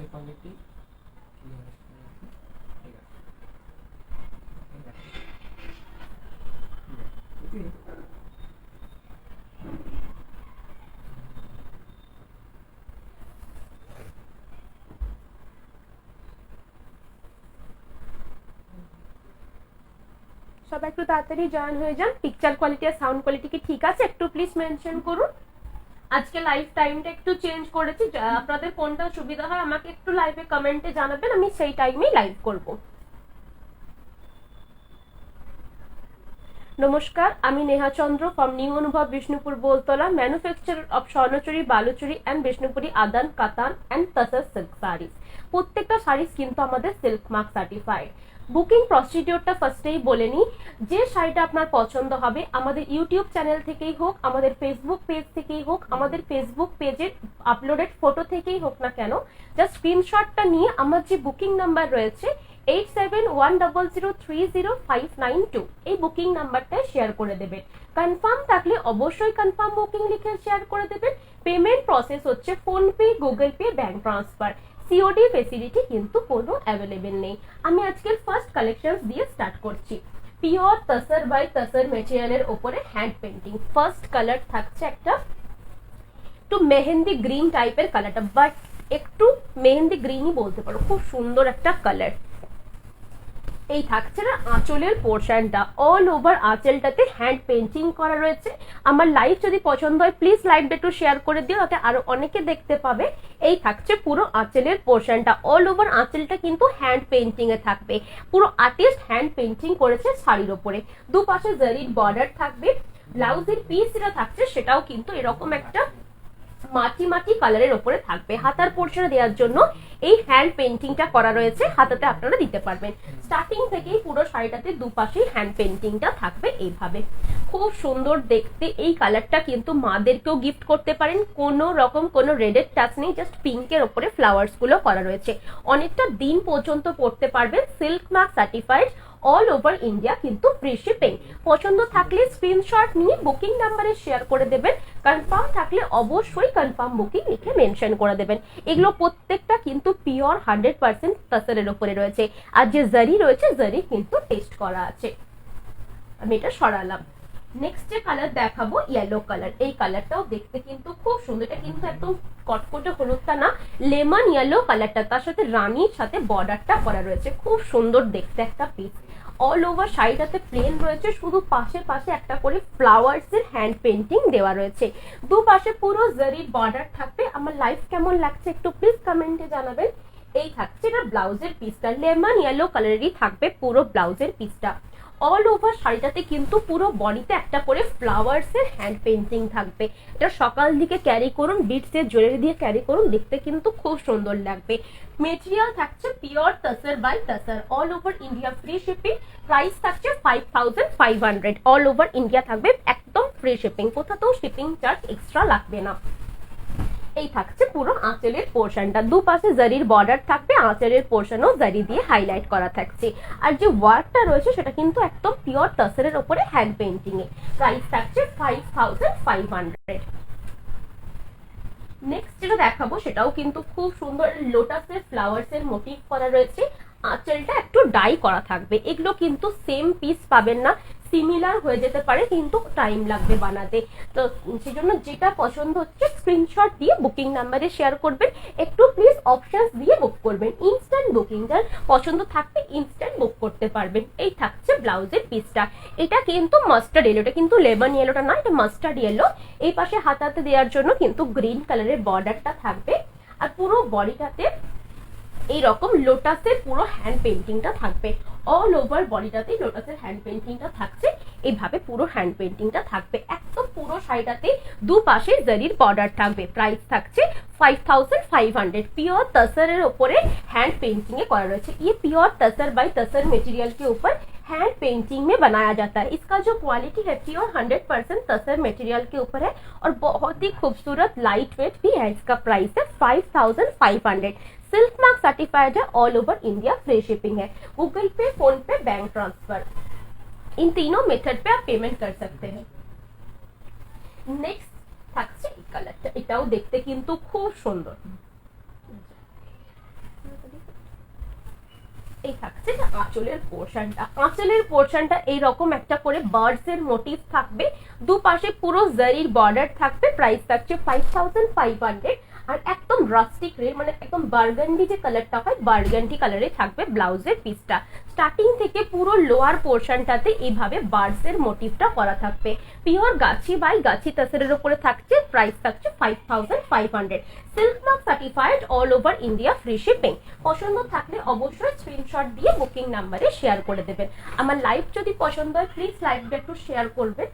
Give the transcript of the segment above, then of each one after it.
নিচে quality clear ঠিক আছে সবাই একটু তাড়াতাড়ি জয়েন হয়ে যান। পিকচার কোয়ালিটি আর সাউন্ড কোয়ালিটি কি ঠিক আছে একটু প্লিজ মেনশন করুন। আজকে লাইভ টাইমটা একটু চেঞ্জ করেছি, আপনাদের কোনটা সুবিধা হয় আমাকে একটু লাইভে কমেন্টে জানাবেন, আমি সেই টাইমেই লাইভ করব। নমস্কার, আমি নেহা চন্দ্র from new Anubhav Bishnupur Boltala, manufacturer of Swarnachari, Baluchari and Bishnupuri আদান কাতান অ্যান্ড তাসার সিল্ক শাড়িজ। প্রত্যেকটা শাড়িজ কিন্তু আমাদের সিল্ক মার্ক সার্টিফাইড। বুকিং প্রসিডিওরটা ফার্স্টেই বলে নিই, যে শাড়িটা আপনার পছন্দ হবে আমাদের ইউটিউব চ্যানেল থেকেই হোক, আমাদের ফেসবুক পেজ থেকেই হোক, আমাদের ফেসবুক পেজের আপলোডেড ফটো থেকেই হোক না কেন, জাস্ট স্ক্রিনশটটা নিয়ে আমার যে বুকিং নাম্বার রয়েছে 8710030592 এই বুকিং নাম্বারটায় শেয়ার করে দেবেন। কনফার্ম থাকলে অবশ্যই কনফার্ম বুকিং লিখে শেয়ার করে দেবেন। পেমেন্ট প্রসেস হচ্ছে PhonePe, Google pay, bank transfer. COD facility কিন্তু কোনো অ্যাভেলেবেল নেই। আমি আজকের ফার্স্ট কালেকশন দিয়ে স্টার্ট করছি। পিওর তসর বাই তসর মেটেরিয়ালের উপরে হ্যান্ড পেন্টিং। ফার্স্ট কালার থাকছে একটা একটু মেহেন্দি গ্রিন টাইপের কালারটা, বাট একটু মেহেন্দি গ্রিনই বলতে পারো, খুব সুন্দর একটা কালার। এই থাকছে না আঁচলের পোর্শনটা, অল ওভার আঁচলটাতে হ্যান্ড পেন্টিং করা রয়েছে। আমার লাইভ যদি পছন্দ হয় প্লিজ লাইভটা একটু শেয়ার করে দিও, তাতে আরো অনেকে দেখতে পাবে। এই থাকছে পুরো আঁচলের পোর্শনটা, অল ওভার আঁচলটা কিন্তু হ্যান্ড পেন্টিং এ থাকবে। পুরো আর্টিস্ট হ্যান্ড পেন্টিং করেছে শাড়ির ওপরে। দুপাশে জারির বর্ডার থাকবে। ব্লাউজের পিস যেটা থাকছে সেটাও কিন্তু এরকম একটা মাটি মাটি কালারের ওপরে থাকবে। হাতার পোর্শনে দেওয়ার জন্য এই হ্যান্ড পেন্টিংটা করা রয়েছে, হাতাতে আপনারা দিতে পারবেন। স্টার্টিং থেকেই পুরো শাড়িটাতে দুপাশেই হ্যান্ড পেন্টিংটা থাকবে এইভাবে। খুব সুন্দর দেখতে এই কালারটা, কিন্তু মাদেরকেও গিফট করতে পারেন। কোনো রকম কোনো রেডের টাচ নেই, জাস্ট পিঙ্কের ওপরে ফ্লাওয়ার্স গুলো করা রয়েছে। অনেকটা দিন পর্যন্ত পড়তে পারবেন। Silk mark certified, all over India, কিন্তু ফ্রি শিপিং। পছন্দ থাকলে স্ক্রিনশট নিয়ে বুকিং নাম্বারে শেয়ার করে দেবেন। কনফার্ম থাকলে অবশ্যই কনফার্ম বুকিং লিখে মেনশন করে দেবেন। এগুলো প্রত্যেকটা কিন্তু পিওর 100% তসরের উপরে রয়েছে। আর যে জারি রয়েছে, জারি কিন্তু টেস্ট করা আছে। আমি এটা সরালাম। নেক্সট যে কালার দেখাবো ইয়েলো কালার। এই কালারটাও দেখতে কিন্তু খুব সুন্দর। এটা কিন্তু একদম কটকটে হলুদটা না, লেমন ইয়েলো কালারটা, তার সাথে রানীর সাথে বর্ডারটা করা রয়েছে। খুব সুন্দর দেখতে একটা পিস। অল ওভার শাড়িটাতে প্লেন রয়েছে, শুধু পাশে পাশে একটা করে ফ্লাওয়ার্স এর হ্যান্ড পেন্টিং দেওয়া রয়েছে। দুপাশে পুরো জারির বর্ডার থাকবে। আমার লাইফ কেমন লাগছে একটু প্লিজ কমেন্টে জানাবেন। এই থাকছে এটা ব্লাউজের পিসটা, লেমন ইয়েলো কালারেরই থাকবে পুরো ব্লাউজের পিসটা। অল ওভার শাড়িটাতে কিন্তু পুরো বডিতে একটা করে ফ্লাওয়ার্স এর হ্যান্ড পেন্টিং থাকবে। এটা সকাল দিকে ক্যারি করুন, বিটস এর জুয়েলারি দিয়ে ক্যারি করুন, দেখতে কিন্তু খুব সুন্দর লাগবে। মেটেরিয়াল থাকছে pure tussar by tussar, all over India free shipping. Price থাকছে 5500। অল ওভার ইন্ডিয়া থাকবে একদম ফ্রি শিপিং, কোথাও শিপিং চার্জ এক্সট্রা লাগবে না। এই থাকছে পুরো আঁচলের পোর্শনটা, দুপাশে জারির বর্ডার থাকবে, আঁচলের পোর্শনও জারি দিয়ে হাইলাইট করা থাকছে। আর যে ওয়ার্কটা রয়েছে সেটা কিন্তু একদম পিওর তসরের উপরে হ্যান্ড পেন্টিং এ। প্রাইস থাকছে 5500। নেক্সট যেটা দেখাবো সেটাও কিন্তু খুব সুন্দর, লোটাসের ফ্লাওয়ার্স এর মোটিভ করা রয়েছে। আঁচলটা একটু ডাই করা থাকবে। এগুলো কিন্তু সেম পিস পাবেন না, সিমিলার হয়ে যেতে পারে, কিন্তু টাইম লাগবে বানাতে। তো সেজন্য যেটা পছন্দ হচ্ছে স্ক্রিনশট দিয়ে বুকিং নাম্বারে শেয়ার করবেন। একটু প্লিজ অপশনস দিয়ে বুক করবেন। ইনস্ট্যান্ট বুকিং, যার পছন্দ থাকবে ইনস্ট্যান্ট বুক করতে পারবেন। এই থাকছে ব্লাউজের পিসটা। এটা কিন্তু মাস্টার্ড ইয়েলো, এটা কিন্তু লেমন ইয়েলোটা না, এটা মাস্টার্ড ইয়েলো। এই পাশে হাতাতে দেওয়ার জন্য কিন্তু গ্রিন কালারের বর্ডারটা থাকবে। আর পুরো বডিটাতে এইরকম লোটাসের পুরো হ্যান্ড পেন্টিংটা থাকবে। অল ওভার বডিটাতে লোটাসের হ্যান্ড পেন্টিংটা থাকছে। এইভাবে পুরো হ্যান্ড পেন্টিংটা থাকবে। একদম পুরো শাড়িটাতে দুপাশে জারির বর্ডার থাকবে। প্রাইস থাকছে 5500। प्योर तसर ऊपर हैंड पेंटिंग करा रहा है। ये प्योर तसर बाय तसर मटेरियल के ऊपर हैंड पेंटिंग में बनाया जाता है। इसका जो क्वालिटी है प्योर 100% तसर मटेरियल के ऊपर है और बहुत ही खूबसूरत लाइट वेट भी है। इसका प्राइस है 5500। सिल्क मार्क सर्टिफाइड है, all over India free shipping है। गूगल पे, फोन पे, बैंक ट्रांसफर, इन तीनों मेथड पे आप पेमेंट कर सकते हैं। नेक्स्ट থাকছে এই কালারটা, এটাও দেখতে কিন্তু খুব সুন্দর। এই থাকছে আঁচলের পোর্শনটা। আঁচলের পোর্শনটা এইরকম একটা করে বার্ডস এর মোটিভ থাকবে, দুপাশে পুরো জারির বর্ডার থাকবে। প্রাইস থাকছে 5500। আর একদম রাস্টিক রেড মানে একদম বার্গান্ডি যে কালারটা হয়, বার্গান্ডি কালারে থাকবে ব্লাউজের পিসটা। স্টার্টিং থেকে পুরো লোয়ার পোর্শনটাতে এইভাবে বার্ডস এর মোটিভটা করা থাকবে। পিওর গাছি বাই গাছি তাসরের উপরে থাকছে। প্রাইস থাকছে 5500। Silk mark certified, all over India, free shipping. পছন্দ থাকলে অবশ্যই স্ক্রিনশট দিয়ে বুকিং নাম্বারে শেয়ার করে দেবেন। আমার লাইভ যদি পছন্দ হয় প্লিজ লাইভটা একটু শেয়ার করবেন।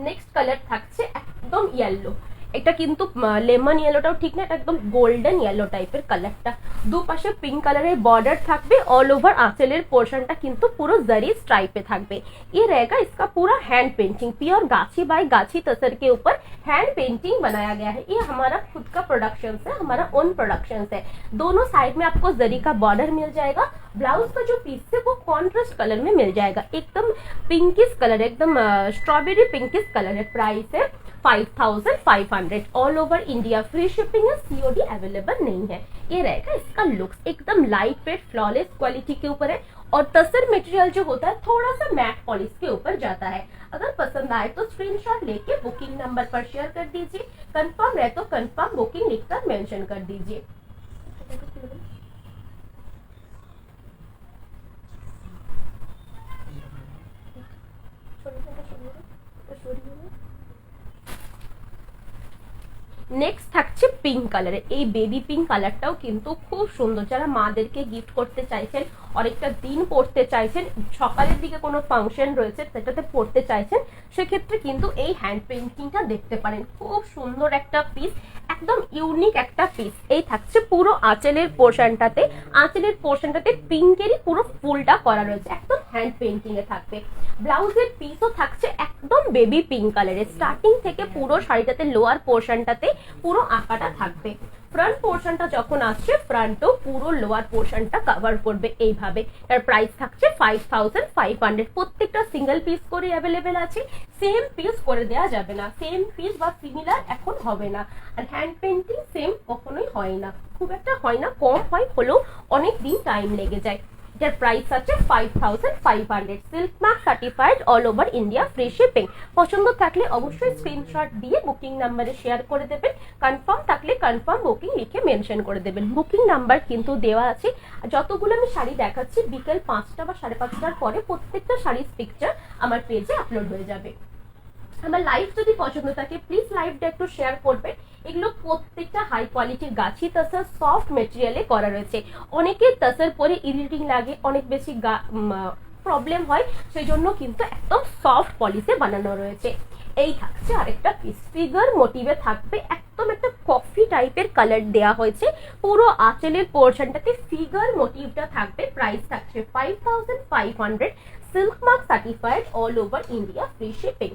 নেক্সট কালার থাকছে একদম ইয়েলো। এটা কিন্তু লেমন ইয়েলোটাও ঠিক না, এটা একদম গোল্ডেন ইয়েলো টাইপের কালারটা। দুপাশে পিঙ্ক কালারের बॉर्डर থাকবে। ऑल ओवर आंचलेर पोर्शनটা কিন্তু পুরো जरी स्ट्राइपে থাকবে। ये रहेगा इसका पूरा हैंड पेंटिंग, प्योर गाछी बाय गाछी तसर के ऊपर हैंड पेंटिंग बनाया गया है। ये हमारा खुद का प्रोडक्शन है, हमारा ओन प्रोडक्शन है। दोनों साइड में आपको जरी का बॉर्डर मिल जाएगा। ब्लाउज का जो पीस है वो कॉन्ट्रास्ट कलर में मिल जाएगा, एकदम पिंकिश कलर, एकदम स्ट्रॉबेरी पिंकिश कलर है। प्राइस है 5500। All over India, free shipping है, सीओडी अवेलेबल नहीं है। ये रहेगा इसका लुक्स, एकदम लाइट वेट फ्लॉलेस क्वालिटी के ऊपर है। और तसर मटेरियल जो होता है थोड़ा सा मैट पॉलिश के ऊपर जाता है। अगर पसंद आए तो स्क्रीनशॉट लेके बुकिंग नंबर पर शेयर कर दीजिए। कंफर्म रहे तो कंफर्म बुकिंग लिखकर मेंशन कर दीजिए। নেক্সট থাকছে পিঙ্ক কালারে। এই বেবি পিঙ্ক কালারটাও কিন্তু খুব সুন্দর। যারা মাদেরকে গিফট করতে চাইছেন, অনেকটা দিন পড়তে চাইছেন, সকালের দিকে কোনো ফাংশন রয়েছে সেটাতে পড়তে চাইছেন, সেক্ষেত্রে কিন্তু এই হ্যান্ড পেইন্টিংটা দেখতে পারেন। খুব সুন্দর একটা পিস, একদম ইউনিক একটা পিস। এই থাকছে পুরো আঁচলের পোর্শনটাতে। আঁচলের পোর্শনটাতে পিঙ্কেরই পুরো ফুলটা করা রয়েছে, একদম হ্যান্ড পেইন্টিং এ থাকবে। ব্লাউজের পিসও থাকছে একদম বেবি পিঙ্ক কালারের। স্টার্টিং থেকে পুরো শাড়িটাতে লোয়ার পোর্শনটাতে পুরো আঁকাটা থাকবে। ফ্রন্ট পোর্শনটা যখন আসছে ফ্রন্টও পুরো লোয়ার পোর্শনটা কভার করবে এইভাবে। তার প্রাইস থাকছে 5500। প্রত্যেকটা সিঙ্গেল পিস করে অ্যাভেলেবেল আছে, সেম পিস করে দেওয়া যাবে না। সেম পিস বা সিমিলার এখন হবে না। আর হ্যান্ড পেইন্টিং সেম কখনোই হয় না, খুব একটা হয় না, কম হয়, হলেও অনেক দিন টাইম লেগে যায়। এটার প্রাইস আছে 5500। Silk mark certified, all over India, free shipping. পছন্দ থাকলে অবশ্যই স্ক্রিনশট দিয়ে বুকিং নাম্বারে শেয়ার করে দেবেন। কনফার্ম থাকলে কনফার্ম বুকিং লিখে মেনশন করে দেবেন। বুকিং নাম্বার কিন্তু দেওয়া আছে। যতগুলো আমি শাড়ি দেখাচ্ছি বিকেল 5টা বা 5:30টার পরে প্রত্যেকটা শাড়ির পিকচার আমার পেজে আপলোড হয়ে যাবে। আমার লাইভ যদি পছন্দ থাকে প্লিজ লাইভটা একটু শেয়ার করবেন। এগুলো প্রত্যেকটা হাই কোয়ালিটির গাছি তাসার সফট মেটেরিয়ালে করা রয়েছে। অনেকের তাসার পরে ইরিটেটিং লাগে, অনেক বেশি প্রবলেম হয়, সেই জন্য কিন্তু একদম সফট পলিশে বানানো রয়েছে। এই থাকছে আরেকটা পিস, ফিগার মোটিভে থাকবে, একদম একটা কফি টাইপের কালার দেয়া হয়েছে। পুরো আঁচলের পোর্শনটাতে ফিগার মোটিভটা থাকবে। প্রাইস থাকছে 5500। Silk mark certified, all over India, free shipping.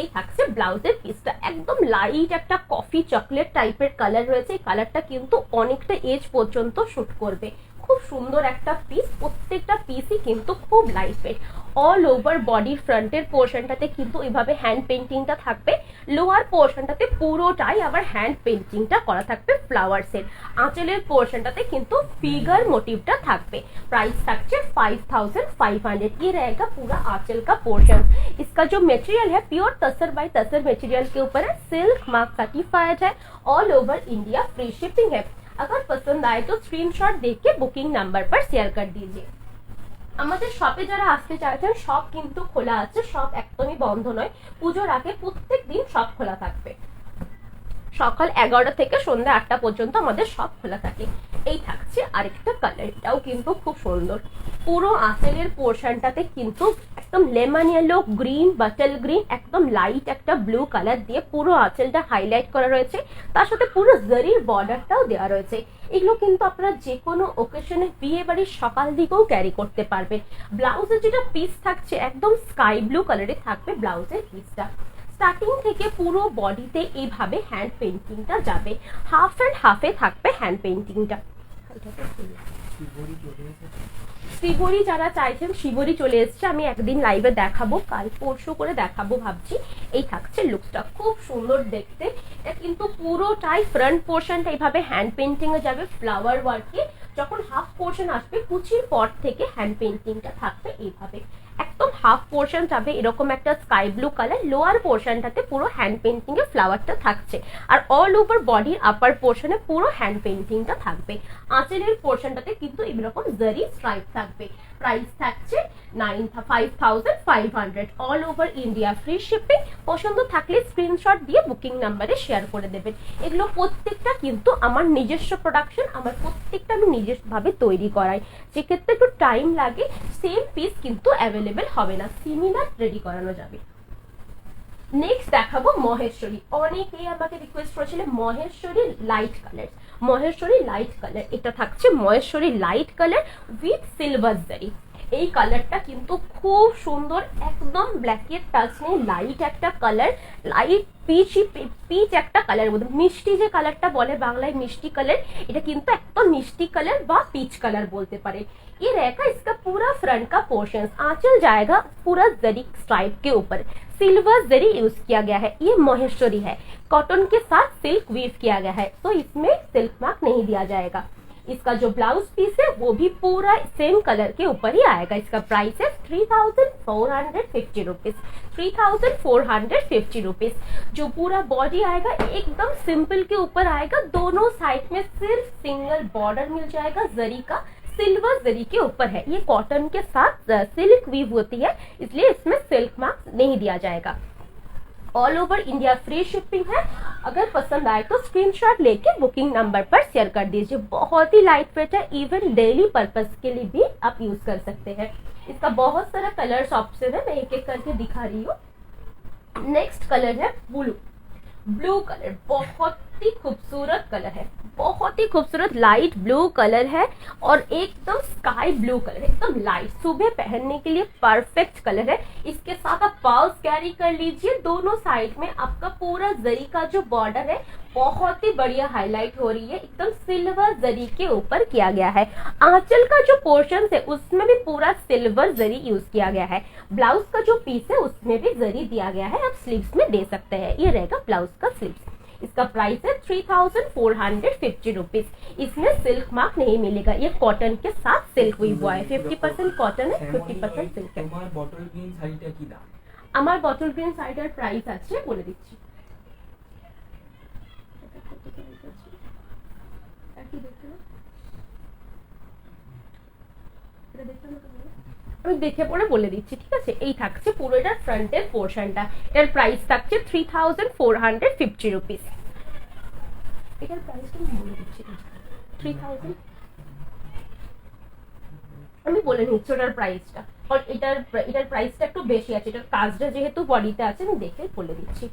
এই থাকছে ব্লাউজের পিসটা, একদম লাইট একটা কফি চকলেট টাইপের কালার রয়েছে। এই কালারটা কিন্তু অনেকটা এজ পর্যন্ত শুট করবে। খুব সুন্দর একটা পিস, প্রত্যেকটা পিসই কিন্তু খুব লাইট ওয়েট। অল ওভার বডির ফ্রন্টের পোর্শনটাতে কিন্তু এইভাবে হ্যান্ড পেইন্টিংটা থাকবে। লোয়ার পোর্শনটাতে পুরোটাই আবার হ্যান্ড পেইন্টিংটা করা থাকবে फ्लावर्स। आंचलेर पोर्शनटाते किंतु फिगर मोटिवटा थाकबे। प्राइस थाकছে 5500। ये रहेगा पूरा आंचल का पोर्शन। इसका जो मटेरियल है प्योर तसर बाय तसर मटेरियल के ऊपर है, सिल्क मार्क सर्टिफाइड है, all over India, free shipping है। अगर पसंद आए तो स्क्रीनशॉट देके बुकिंग नंबर पर शेयर कर दीजिए। আমাদের শপে যারা আসতে চাইছেন শপ কিন্তু খোলা আছে, শপ একদমই বন্ধ নয়। পুজোর আগে প্রত্যেক দিন শপ খোলা থাকবে। সকাল 11টা থেকে সন্ধ্যা 8টা পর্যন্ত আমাদের শপ খোলা থাকে। এই থাকছে আরেকটা কালার, এটাও কিন্তু খুব সুন্দর। পুরো আঁচলের পোর্শনটাতে কিন্তু একদম lemon yellow, green, bottle green, একদম লাইট একটা ব্লু কালার দিয়ে পুরো আঁচলটা হাইলাইট করা রয়েছে। তার সাথে পুরো জরির বর্ডারটাও দেওয়া রয়েছে। এগুলো কিন্তু আপনারা যে কোনো ওকেশনে, বিয়ে বাড়ির সকাল দিকেও ক্যারি করতে পারবেন। ব্লাউজের যেটা পিস থাকছে একদম স্কাই ব্লু কালারে থাকবে ব্লাউজের পিসটা। স্টার্টিং থেকে পুরো বডিতে এইভাবে হ্যান্ড পেইন্টিংটা যাবে, হাফ এন্ড হাফে থাকবে হ্যান্ড পেইন্টিংটা। শিবরি যারা চাইছেন শিবরি চলে এসছে, আমি একদিন লাইভে দেখাবো, কাল পরশু করে দেখাবো ভাবছি। এই থাকছে লুকসটা, খুব সুন্দর দেখতে। এটা কিন্তু পুরোটাই ফ্রন্ট পোর্শনটা এইভাবে হ্যান্ড পেইন্টিং এ যাবে ফ্লাওয়ার ওয়ার্কে। যখন হাফ পোর্শন আসবে কুচির পর থেকে হ্যান্ড পেন্টিংটা থাকবে এইভাবে, একদম হাফ পোর্শন যাবে এরকম একটা স্কাই ব্লু কালার, লোয়ার পোর্শনটাতে পুরো হ্যান্ড পেন্টিং এর ফ্লাওয়ারটা থাকছে, আর অল ওভার বডির আপার পোর্শনে পুরো হ্যান্ড পেন্টিংটা থাকবে। আঁচলের পোর্শনটাতে কিন্তু এরকম জারি স্ট্রাইপ থাকবে। প্রাইস থাকছে 5500 all over India, free shipping. পছন্দ থাকলে স্ক্রিনশট দিয়ে বুকিং নাম্বারে শেয়ার করে দেবেন। এগুলো প্রত্যেকটা কিন্তু আমার নিজস্ব প্রোডাকশন, আমার প্রত্যেকটা আমি নিজস্বভাবে তৈরি করাই, যেক্ষেত্রে একটু টাইম লাগে। সেম পিস কিন্তু অ্যাভেলেবেল হবে না, সিমিলার রেডি করানো যাবে। নেক্সট দেখাবো মহেশ্বরী। অনেকেই আমাকে রিকোয়েস্ট করেছিলেন Maheshwari light colour, Maheshwari light colour. এটা থাকছে Maheshwari light colour with silver জারি। এই কালারটা কিন্তু খুব সুন্দর, একদম ব্ল্যাকের টাচ নেই, লাইট একটা কালার, লাইট পিচ একটা কালার মধ্যে, মিষ্টি যে কালারটা বলে বাংলায় मिष्टी कलर, এটা কিন্তু একদম मिष्टी कलर বা पीच कलर बोलते पारे। ये रहेगा इसका पूरा फ्रंट का पोर्शन, आंचल जाएगा पूरा जरी स्ट्राइप के ऊपर, सिल्वर जरी यूज किया गया है। ये महेश्वरी है, कॉटन के साथ सिल्क वीव किया गया है, तो इसमें सिल्क मार्क नहीं दिया जाएगा। इसका जो ब्लाउज पीस है वो भी पूरा सेम कलर के ऊपर ही आएगा। इसका प्राइस है 3450 रुपीज, 3450 रुपीज। जो पूरा बॉडी आएगा एकदम सिंपल के ऊपर आएगा, दोनों साइड में सिर्फ सिंगल बॉर्डर मिल जाएगा जरी का, सिल्वर जरी के ऊपर है। ये कॉटन के साथ सिल्क वीव होती है, इसलिए इसमें सिल्क मार्क नहीं दिया जाएगा। All over India free shipping है। अगर पसंद आए तो स्क्रीनशॉट लेके बुकिंग नंबर पर शेयर कर दीजिए। बहुत ही लाइट वेट है, इवन डेली पर्पस के लिए भी आप यूज कर सकते हैं। इसका बहुत सारा कलर्स ऑप्शन है, मैं एक एक करके दिखा रही हूँ। नेक्स्ट कलर है ब्लू, ब्लू कलर बहुत ही खूबसूरत कलर है, बहुत ही खूबसूरत लाइट ब्लू कलर है, और एकदम स्काई ब्लू कलर, एकदम लाइट, सुबह पहनने के लिए परफेक्ट कलर है। इसके साथ आप पर्ल्स कैरी कर लीजिए, दोनों साइड में आपका पूरा जरी का जो बॉर्डर है बहुत ही बढ़िया हाईलाइट हो रही है, एकदम सिल्वर जरी के ऊपर किया गया है। आंचल का जो पोर्शन है उसमें भी पूरा सिल्वर जरी यूज किया गया है। ब्लाउज का जो पीस है उसमें भी जरी दिया गया है, आप स्लीव्स में दे सकते हैं। ये रहेगा ब्लाउज का स्लीव्स। इसका प्राइस है 3450 रुपीज। इसमें सिल्क मार्क नहीं मिलेगा, ये कॉटन के साथ सिल्क वीव हुआ है, 50% कॉटन है, 50% सिल्क है। তোমার বটল গ্রিন শাড়িটা কি দাম? আমার বটল গ্রিন শাড়িটার প্রাইস আছে বলে দিচ্ছি। আমি দেখে পড়ে বলে দিচ্ছি, ঠিক আছে? এই থাকছে পুরো এটার ফ্রন্টের পোর্শনটা, এটার প্রাইস থাকছে 3450 রুপিস। এটার প্রাইসটা আমি বলে দিচ্ছি 3000, আমি বলে নিচ্ছি ওটার প্রাইসটা, কারণ এটার প্রাইসটা একটু বেশি আছে, এটার কাজটা যেহেতু বডিতে আছে আমি দেখে বলে দিচ্ছি।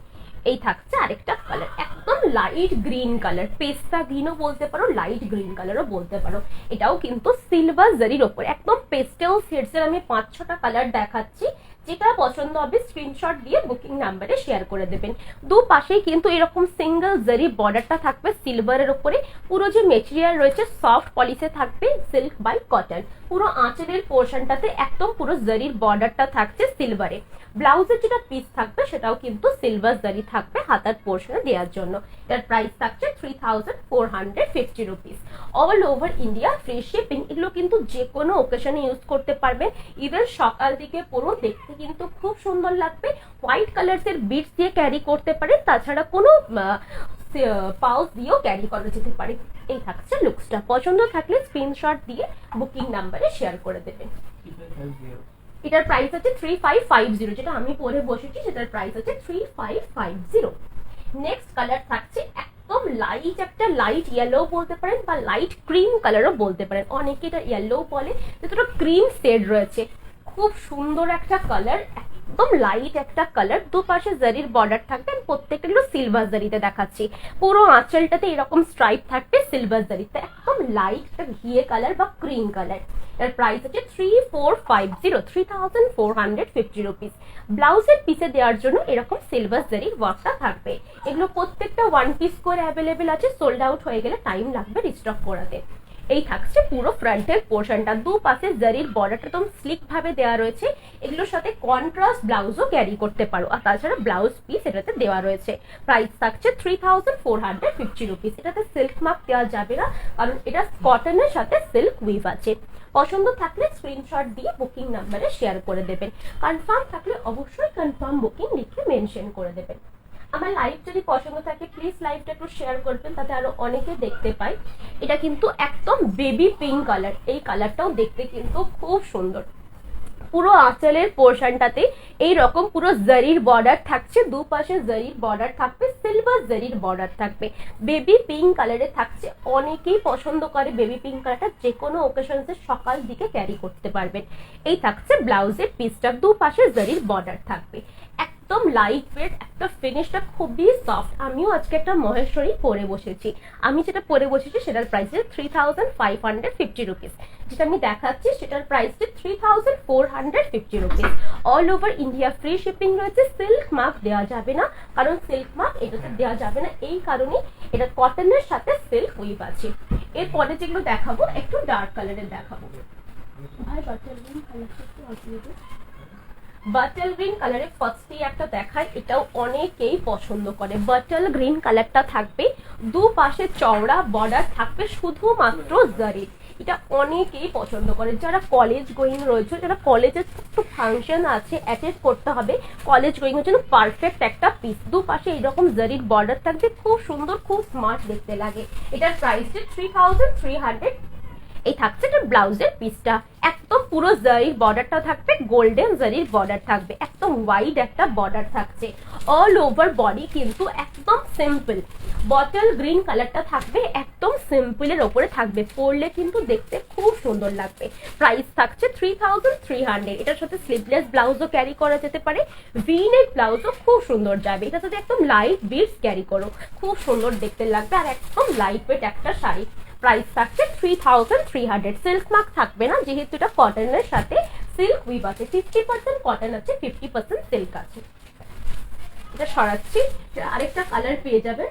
এই থাকছে আরেকটা কালার, একদম লাইট গ্রিন কালার, পেস্তা গ্রিনও বলতে পারো, লাইট গ্রিন কালারও বলতে পারো। এটাও কিন্তু সিলভার জারির ওপর, একদম পেস্টেল শেডস এর আমি 5-6টা কালার দেখাচ্ছি, যেটা পছন্দ হবে স্ক্রিনশট দিয়ে বুকিং নাম্বারে শেয়ার করে দেবেন। দুপাশেই কিন্তু এরকম সিঙ্গেল জারি বর্ডারটা থাকবে সিলভারের উপরে, পুরো যে মেটেরিয়াল রয়েছে সফট পলিশে থাকবে, সিল্ক বাই কটন। পুরো আঁচলের পোর্শনটাতে একদম পুরো জারির বর্ডারটা থাকছে সিলভারে। ব্লাউজের যেটা পিস থাকবে সেটাও কিন্তু সিলভার জারি থাকবে হাতার পোর্শনে দেওয়ার জন্য। এর প্রাইস থাকছে 3450 rupees. All over India free shipping. এগুলো কিন্তু যে কোনো ওকেশনে ইউজ করতে পারবেন, ইভেন সকাল দিকে পুরো দেখতে কিন্তু খুব সুন্দর লাগবে। হোয়াইট কালারসের বিটস দিয়ে ক্যারি করতে পারেন, তাছাড়া কোনো পাউচ দিয়েও ক্যারি করা যেতে পারে। এই থাকছে লুকসটা, পছন্দ থাকলে স্ক্রিনশট দিয়ে বুকিং নাম্বারে শেয়ার করে দেবেন। এটার প্রাইস আছে 3550, যেটা আমি পরে বসেছি সেটার প্রাইস আছে 3550। নেক্সট কালার থাকছে একদম লাইট, একটা লাইট ইয়েলো বলতে পারেন বা লাইট ক্রিম কালারও বলতে পারেন, অনেকে এটা ইয়েলো বলে, যেটা ক্রিম শেড রয়েছে, খুব সুন্দর একটা কালার, একদম লাইট একটা কালার। দুপাশে জারির বর্ডার থাকবে, প্রত্যেকটা সিলভার জারিতে দেখাচ্ছি। পুরো আঁচলটাতে এরকম স্ট্রাইপ থাকবে সিলভার জারিতে, একদম লাইট একটা ঘিয়ে কালার বা ক্রিম কালার। এর প্রাইস আছে 3450 রুপিস। ব্লাউজের পিসে দেওয়ার জন্য এরকম সিলভার জারির ওয়ার্কটা থাকবে। এগুলো প্রত্যেকটা ওয়ান পিস করে অ্যাভেলেবেল আছে, সোল্ড আউট হয়ে গেলে টাইম লাগবে রিস্টক করাতে। এই থাকছে পুরো ফ্রন্টের পোর্শনটা, দুপাশে জারির বর্ডারটা একদম স্লিক ভাবে দেওয়া রয়েছে। এগুলোর সাথে কন্ট্রাস্ট ব্লাউজও ক্যারি করতে পারো, আর তাছাড়া ব্লাউজ পিস এটাতে দেওয়া রয়েছে। প্রাইস থাকছে 3450 রুপিস। এটাতে সিল্ক মার্ক দেওয়া যাবে না, কারণ এটা কটনের সাথে সিল্ক উইভ আছে। পছন্দ থাকলে স্ক্রিনশট দিয়ে বুকিং নাম্বারে শেয়ার করে দেবেন। কনফার্ম থাকলে অবশ্যই কনফার্ম বুকিং লিখে মেনশন করে দেবেন। আমার লাইভ যদি পছন্দ থাকে প্লিজ লাইভটা একটু শেয়ার করবেন, তাতে আরো অনেকে দেখতে পায়। এটা কিন্তু একদম বেবি পিঙ্ক কালার, এই কালারটাও দেখতে কিন্তু খুব সুন্দর। পুরো আঁচলের পোর্শনটাতে এই রকম পুরো জারির বর্ডার থাকছে, দুপাশে জারির বর্ডার থাকবে, সিলভার জারির বর্ডার থাকবে। বেবি পিঙ্ক কালারে থাকছে, অনেকেই পছন্দ করে বেবি পিঙ্ক কালারটা, যে কোনো ওকেশনসে সকাল দিকে ক্যারি করতে পারবেন। এই থাকছে ব্লাউজের পিসটা, দুপাশে জারির বর্ডার থাকবে। একদম লাইট ওয়েট, একটা ফিনিশটা খুবই সফট। আমিও আজকে একটা মহেশ্বরী পরে বসেছি, আমি যেটা পরে বসেছি সেটার প্রাইস 3550 রুপিস। যেটা আমি দেখাচ্ছি সেটার price 3450 rupees. All over India free shipping রয়েছে। সিল্ক মার্ক দেওয়া যাবে না, কারণ সিল্ক মার্ক এটাতে দেওয়া যাবে না, এই কারণে এটা কটনের সাথে সিল্ক উইভ আছে। এরপরে যেগুলো দেখাবো একটু ডার্ক কালারের দেখাবো। ভাই বাটার গ্রিন কালারটা একটু অসুবিধা, বাটল গ্রিন কালারে ফার্স্টে একটা দেখায়, এটাও অনেকেই পছন্দ করে। বাটল গ্রিন কালারটা থাকবে, দুপাশে চওড়া বর্ডার থাকবে শুধুমাত্র জারির। এটা অনেকেই পছন্দ করে, যারা কলেজ গোয়িং রয়েছে, যারা কলেজের একটু ফাংশন আছে অ্যাটেন্ড করতে হবে, কলেজ গোয়িং এর জন্য পারফেক্ট একটা পিস। দুপাশে এইরকম জারির বর্ডার থাকবে, খুব সুন্দর, খুব স্মার্ট দেখতে লাগে। এটার প্রাইস 3300। এই থাকছে এটা ব্লাউজের পিসটা, একদম পুরো জারির বর্ডারটা থাকবে, গোল্ডেন জারির বর্ডার থাকবে, একদম ওয়াইড একটা বর্ডার থাকছে। অল ওভার বডি কিন্তু একদম সিম্পল। বটল গ্রিন কালারটা থাকবে, একদম সিম্পলের ওপরে থাকবে, পরলে কিন্তু দেখতে খুব সুন্দর লাগবে। প্রাইস থাকছে 3300। এটার সাথে স্লিভলেস ব্লাউজও ক্যারি করা যেতে পারে, ভি নেক ব্লাউজও খুব সুন্দর যাবে। এটা যদি একদম লাইট বিটস ক্যারি করো খুব সুন্দর দেখতে লাগবে, আর একদম লাইট ওয়েট একটা শাড়ি। প্রাইস থাকছে 3300। সিল্ক মার্ক থাকবে না, যেহেতু এটা কটনের সাথে সিল্ক উইভ আছে। 50% কটন আছে, 50% সিল্ক আছে। এটা সরাচ্ছি, আরেকটা কালার পেয়ে যাবে।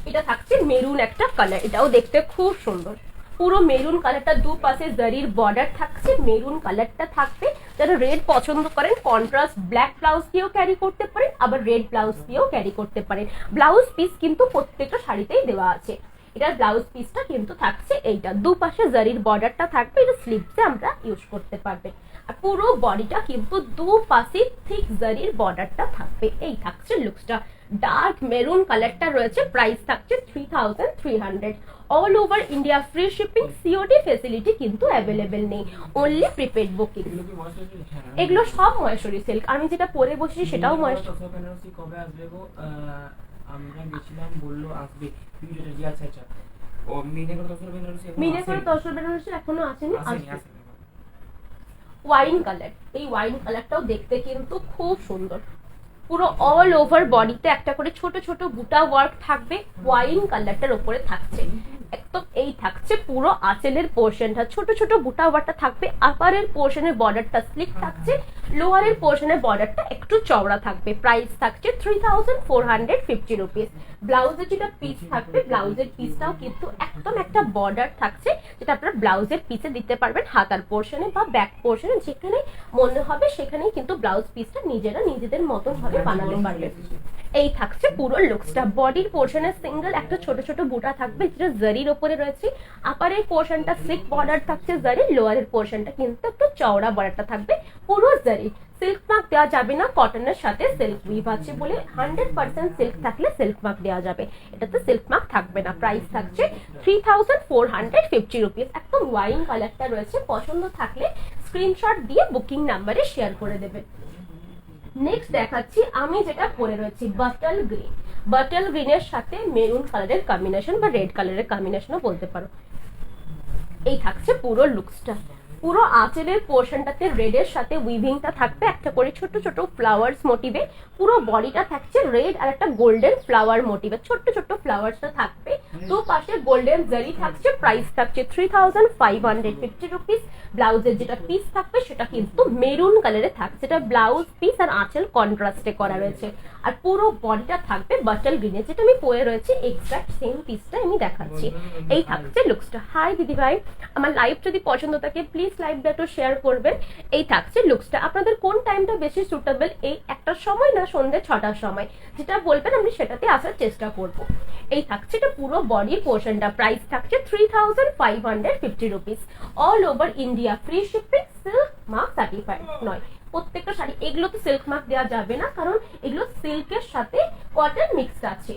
এটা থাকছে মেরুন একটা কালার, এটাও দেখতে খুব সুন্দর। পুরো মেরুন কালারটা, দুপাশে জারির বর্ডার থাকছে, মেরুন কালারটা থাকবে। যারা রেড পছন্দ করেন কন্ট্রাস্ট ব্ল্যাক ব্লাউজ দিয়েও ক্যারি করতে পারেন, আবার রেড ব্লাউজ দিয়েও ক্যারি করতে পারেন। ব্লাউজ পিস কিন্তু প্রত্যেকটা শাড়িতেই দেওয়া আছে। এটার ব্লাউজ পিসটা কিন্তু থাকছে এইটা, দুপাশে জারির বর্ডারটা থাকবে, এটা স্লিভসে আমরা ইউজ করতে পারবেন। আর পুরো বডিটা কিন্তু দুপাশে থিক জারির বর্ডারটা থাকবে। এই থাকছে লুকসটা, ডার্ক মেরুন কালারটা রয়েছে। প্রাইস থাকছে 3300। All over India free shipping, COD facility কিন্তু অ্যাভেলেবেল নেই, অনলি প্রিপেড বুকিং। এগুলো সব মহেশ্বরী সিল্ক, আমি যেটা পরে বসেছি সেটাও মহেশ্বরী। কবে আসবে গো? আমরা গেছিলাম, বললো আসবে। আচ্ছা আচ্ছা, ও মিনেকর তসর বেনারসি এখনো আসেনি, আসবে। ওয়াইন কালার, এই ওয়াইন কালারটাও দেখতে কিন্তু খুব সুন্দর। পুরো অল ওভার বডিতে একটা করে ছোট ছোট বুটা ওয়ার্ক থাকবে, ওয়াইন কালারটার উপরে থাকছে একদম। এই থাকছে পুরো আঁচলের পোর্শনটা, ছোট ছোট বুটা ওয়ার্কটা থাকবে। আপারের পোর্শনের বর্ডারটা স্লিক থাকছে, লোয়ারের পোর্শনের বর্ডারটা একটু চওড়া থাকবে। প্রাইস থাকছে 3450 রুপিস। ব্লাউজের যেটা পিস থাকবে, ব্লাউজের পিসটাও কিন্তু একদম একটা বর্ডার থাকছে, যেটা আপনারা ব্লাউজের পিসে দিতে পারবেন, হাতার পোর্শনে বা ব্যাক পোর্শনে, যেখানে মনে হবে সেখানেই কিন্তু ব্লাউজ পিসটা নিজেরা নিজেদের মতন ভাবে বানাতে পারবেন। এই থাকছে পুরো লুকসটা, বডির পোর্শনে সিঙ্গেল একটা ছোট ছোট বুটা থাকবে, যেটা জারির ওপরে রয়েছে। আপারের পোর্শনটা স্লিক বর্ডার থাকছে জারি, লোয়ারের পোর্শনটা কিন্তু একটু চওড়া বর্ডারটা থাকবে, পুরো জারি। সিল্ক মার্ক দেওয়া যাবে না, কটনের সাথে সিল্ক উইভ আছে বলে 100% সিল্ক থাকলে সিল্ক মার্ক দেওয়া যাবে, এটাতে সিল্ক মার্ক থাকবে না। প্রাইস থাকছে 3450 রুপিস। একদম ওয়াইন কালারটা রয়েছে, পছন্দ থাকলে স্ক্রিনশট দিয়ে বুকিং নাম্বারে শেয়ার করে দেবেন। নেক্সট দেখাচ্ছি আমি যেটা পরে রয়েছি, বাটল গ্রিন। বাটল গ্রিনের সাথে মেরুন কালারের কম্বিনেশন বা রেড কালারের কম্বিনেশনও বলতে পারো। এই থাকছে পুরো লুকসটা, পুরো আঁচলের পোর্শনটাতে রেডের সাথে উইভিংটা থাকবে একটা করে ছোট ছোট ফ্লাওয়ার্স মোটিভে, পুরো বডিটা থাকছে রেড আর একটা গোল্ডেন ফ্লাওয়ার মোটিভে, ছোট ছোট ফ্লাওয়ার্সটা থাকবে, দু পাশে গোল্ডেন জারি থাকছে। প্রাইস থাকছে 3550 রুপিস। ব্লাউজের যেটা পিস থাকবে সেটা কিন্তু মেরুন কালারে থাকছে, এটা ব্লাউজ পিস আর আঁচল কন্ট্রাস্টে করা রয়েছে, আর পুরো বডিটা থাকবে বাটল গ্রিনে, যেটা আমি পরে রয়েছে এক্সাক্ট সেম পিসটা আমি দেখাচ্ছি। এই থাকছে লুকসটা। হাই দিদি ভাই, আমার লাইভ যদি পছন্দ থাকে প্লিজ লাইভটা একটু শেয়ার করবেন। এই থাকছে লুকসটা। আপনাদের কোন টাইমটা বেশি সুটেবল, এই একটার সময় না সন্ধ্যে 6টার সময়, যেটা বলবেন আমি সেটাতে আসার চেষ্টা করব। এই থাকছে এটা পুরো বডির পোর্শনটা। প্রাইস থাকছে 3550 rupees. All over India free shipping, silk mark certified নয়। প্রত্যেকটা শাড়ি, এগুলো তো সিল্ক মার্ক দেওয়া যাবে না কারণ এগুলো সিল্কের সাথে কটন মিক্সড আছে।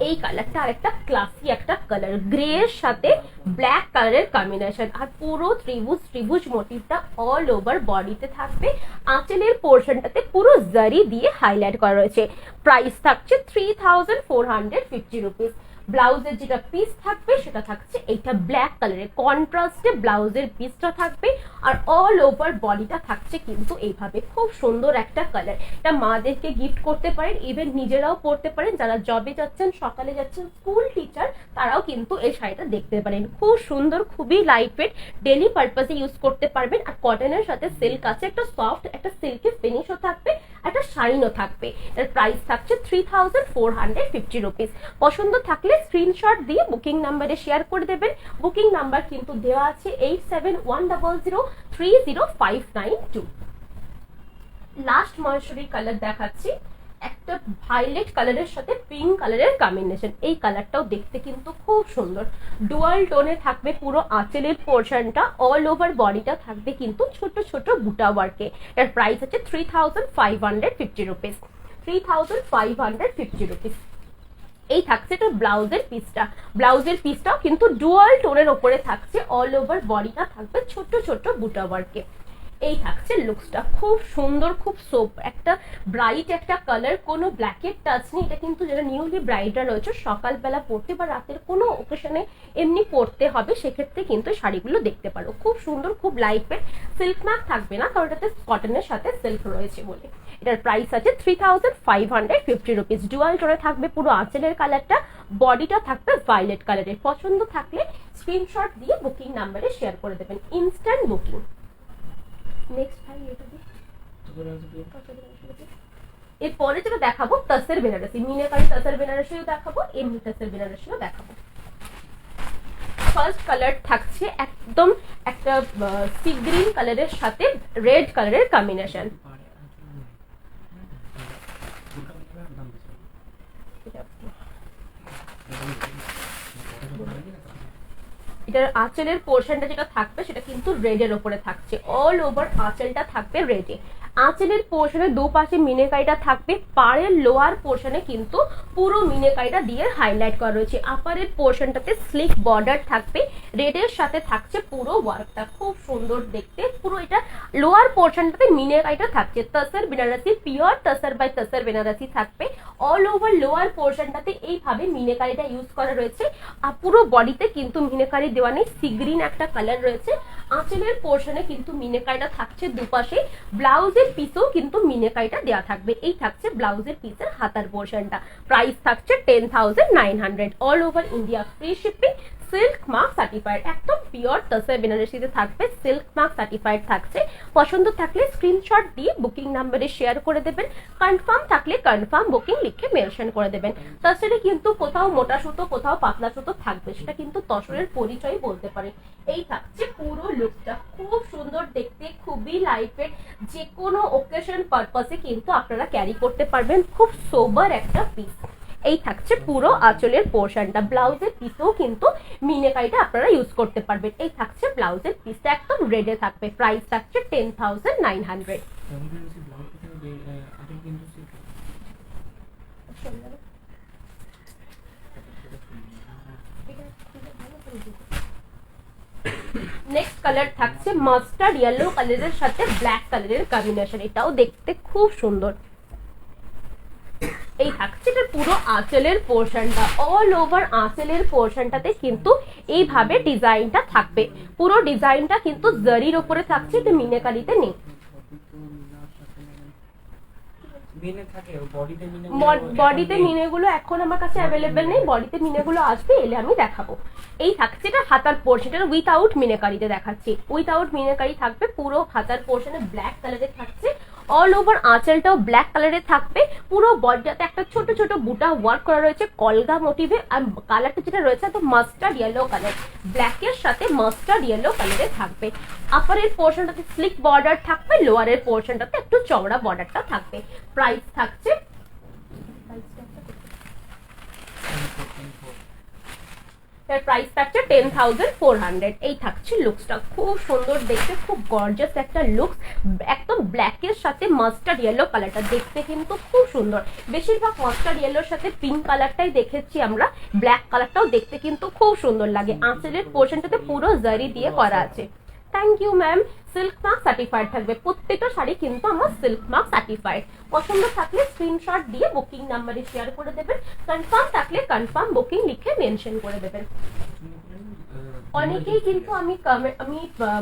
এই কালারটা আরেকটা ক্লাসি একটা কালার, গ্রে এর সাথে ব্ল্যাক কালারের কম্বিনেশন, আর পুরো ত্রিভুজ ত্রিভুজ মোটিভটা অল ওভার বডিতে থাকবে। আঁচলের পোর্শনটাতে পুরো জারি দিয়ে হাইলাইট করা রয়েছে। প্রাইস থাকছে 3450 রুপিস। ব্লাউজের যেটা পিস থাকবে সেটা থাকছে এইটা ব্ল্যাক কালারের কন্ট্রাস্টে ব্লাউজের পিসটা থাকবে, আর অল ওভার বডিটা থাকছে কিন্তু এইভাবে। খুব সুন্দর একটা কালার, এটা মাদেরকে গিফট করতে পারেন, ইভেন নিজেরাও পরতে পারেন, যারা জবে যাচ্ছেন, সকালে যাচ্ছেন, স্কুল টিচার, তারাও কিন্তু এই শাড়িটা দেখতে পারেন। খুব সুন্দর, খুবই লাইট ওয়েট, ডেলি পারপাসে ইউজ করতে পারবেন। আর কটনের সাথে সিল্ক আছে, একটা সফট একটা সিল্কের ফিনিশও থাকবে, একটা শাইনও থাকবে। এর প্রাইস থাকছে 3450 রুপিস। পছন্দ থাকলে স্ক্রিনশট দিয়ে বুকিং নাম্বারে শেয়ার করে দেবেন। বুকিং নাম্বার কিন্তু দেওয়া আছে 8710030592। লাস্ট মহেশ্বরী কালার দেখাচ্ছি, একটা ভায়োলেট কালারের সাথে পিঙ্ক কালারের কম্বিনেশন। এই কালারটাও দেখতে কিন্তু খুব সুন্দর, ডুয়াল টোনে থাকবে পুরো আঁচলের পোর্শনটা, অল ওভার বডিটা থাকবে কিন্তু ছোট ছোট বুটা ওয়ার্কে। এর প্রাইস আছে 3550 রুপিস। 3550 রুপিস। এই থাকছে এটা ব্লাউজের পিসটা। ব্লাউজের পিসটাও কিন্তু ডুয়াল টোনের ওপরে থাকছে, অল ওভার বডিটা থাকবে ছোট ছোট বুটা ওয়ার্কে। এই থাকছে লুকসটা, খুব সুন্দর, খুব সোপ একটা ব্রাইট একটা কালার, কোনো ব্ল্যাকের টাচ নেই। এটা কিন্তু যারা নিউলি ব্রাইডরা রয়েছে সকালবেলা পরতে বা রাতের কোনো ওকেশনে এমনি পরতে হবে, সেক্ষেত্রে কিন্তু শাড়িগুলো দেখতে পারো। খুব সুন্দর, খুব লাইট ওয়েট, সিল্ক মার্ক থাকবে না কারণ এটাতে কটনের সাথে সিল্ক রয়েছে বলে। এটার প্রাইস আছে 3550 রুপিস। ডুয়াল টোনে থাকবে পুরো আঁচলের কালারটা, বডিটা থাকবে ভায়োলেট কালারের। পছন্দ থাকলে স্ক্রিনশট দিয়ে বুকিং নাম্বারে শেয়ার করে দেবেন, ইনস্ট্যান্ট বুকিং। নেক্সট ভাই এটা দিই। এরপরে যেটা দেখাবো তসর বেনারসি, মিনাকারি তসর বেনারসিও দেখাবো, এমনি তসর বেনারসিও দেখাবো। ফার্স্ট কালার থাকছে একদম একটা সি গ্রিন কালারের সাথে রেড কালারের কম্বিনেশন। এটার আঁচলের পোর্শনটা যেটা থাকবে সেটা কিন্তু রেডের ওপরে থাকছে, অল ওভার আঁচলটা থাকবে রেডে। আঁচলের পোর্শনে দুপাশে মিনেকাইটা থাকবে, পাড়ের লোয়ার পোর্শনে কিন্তু পুরো মিনেকাইটা দিয়ে হাইলাইট করা রয়েছে। আপারের পোর্শনটাতে স্লিক বর্ডার থাকবে, রেডের সাথে থাকছে পুরো ওয়ার্কটা, খুব সুন্দর দেখতে। পুরো এটা লোয়ার পোর্শনটাতে মিনেকাইটা থাকছে, তসর বেনারসি, পিওর তসর বাই তসর বেনারসি থাকবে। অল ওভার লোয়ার পোর্শনটাতে এইভাবে মিনেকারিটা ইউজ করা রয়েছে, আর পুরো বডিতে কিন্তু মিনেকারি দেওয়া নেই, সি গ্রিন একটা কালার রয়েছে। আঁচলের পোর্শনে কিন্তু মিনেকারিটা থাকছে দুপাশে, ব্লাউজের পিসেও কিন্তু মিনেকারিটা দেওয়া থাকবে। এই থাকছে ব্লাউজের পিসের হাতার পোর্শনটা। প্রাইস থাকছে 10,900। All over India free shipping, silk mark certified, একদম পিওর তসর বেনারসিতে থাকবে, সিল্ক মার্ক সার্টিফাইড থাকছে। পছন্দ থাকলে স্ক্রিনশট দিয়ে বুকিং নাম্বারে শেয়ার করে দেবেন, কনফার্ম থাকলে কনফার্ম বুকিং লিখে মেনশন করে দেবেন। তসরে কিন্তু কোথাও মোটা সুতো কোথাও পাতলা সুতো থাকবে, সেটা কিন্তু তসরের পরিচয় বলতে পারে। এই থাকছে পুরো লুকটা, খুব সুন্দর দেখতে, খুবই লাইট ওয়েট, যে কোনো ওকেশন পারপাসে কিন্তু আপনারা ক্যারি করতে পারবেন, খুব সোবার একটা পিস। এই থাকছে পুরো আঁচলের পোর্শনটা, ব্লাউজের পিসেও কিন্তু মিনেকারিটা আপনারা ইউজ করতে পারবেন। এই থাকছে ব্লাউজের পিসটা, একদম রেডে থাকবে। প্রাইস থাকছে 10,900। নেক্সট কালার থাকছে মাস্টার্ড ইয়েলো কালারের সাথে ব্ল্যাক কালারের কম্বিনেশন, এটাও দেখতে খুব সুন্দর। এই থাকছে এটা পুরো আঁচলের পোর্শনটা, অল ওভার আঁচলের পোর্শনটাতে কিন্তু এইভাবে ডিজাইনটা থাকবে। পুরো ডিজাইনটা কিন্তু জারির উপরে থাকছে, এটা মিনাকারিতে নেই। বডিতে মিনেগুলো এখন আমার কাছে অ্যাভেলেবেল নেই, বডিতে মিনেগুলো আসবে, এলে আমি দেখাবো। এই থাকছে এটা হাতার পোর্শন, এটা উইথআউট মিনাকারিতে দেখাচ্ছি। উইথআউট মিনাকারি থাকবে, পুরো হাতার পোর্শনে ব্ল্যাক কালারে থাকছে, অল ওভার আঁচলটাও ব্ল্যাক কালারে থাকবে। পুরো বডিটাতে একটা ছোট ছোট বুটা ওয়ার্ক করা রয়েছে কলগা মোটিভে, আর কালারটা যেটা রয়েছে তো মাস্টার্ড ইয়েলো কালার, ব্ল্যাকের সাথে মাস্টার্ড ইয়েলো কালারে থাকবে। আপারের পোর্শনটাতে স্লিক বর্ডার থাকবে, লোয়ারের পোর্শনটাতে একটু চওড়া বর্ডারটা থাকবে। প্রাইস থাকছে প্রাইস থাকছে 10,400। এই থাকছে লুকসটা, খুব সুন্দর দেখতে, খুব গর্জিয়াস একটা লুকস। একদম ব্ল্যাকের সাথে মাস্টার্ড ইয়েলো কালারটা দেখতে কিন্তু খুব সুন্দর। বেশিরভাগ মাস্টার্ড ইয়েলোর সাথে পিঙ্ক কালারটাই দেখেছি আমরা, ব্ল্যাক কালারটাও দেখতে কিন্তু খুব সুন্দর লাগে। আঁচলের পোর্শনটাতে পুরো জারি দিয়ে করা আছে। Thank you ma'am. Silk mark certified থাকবে, প্রত্যেকটা শাড়ি কিন্তু আমার সিল্ক মার্ক সার্টিফাইড। পছন্দ থাকলে স্ক্রিনশট দিয়ে বুকিং নাম্বারে শেয়ার করে দেবেন, কনফার্ম থাকলে কনফার্ম বুকিং লিখে মেনশন করে দেবেন। অনেকেই কিন্তু আমি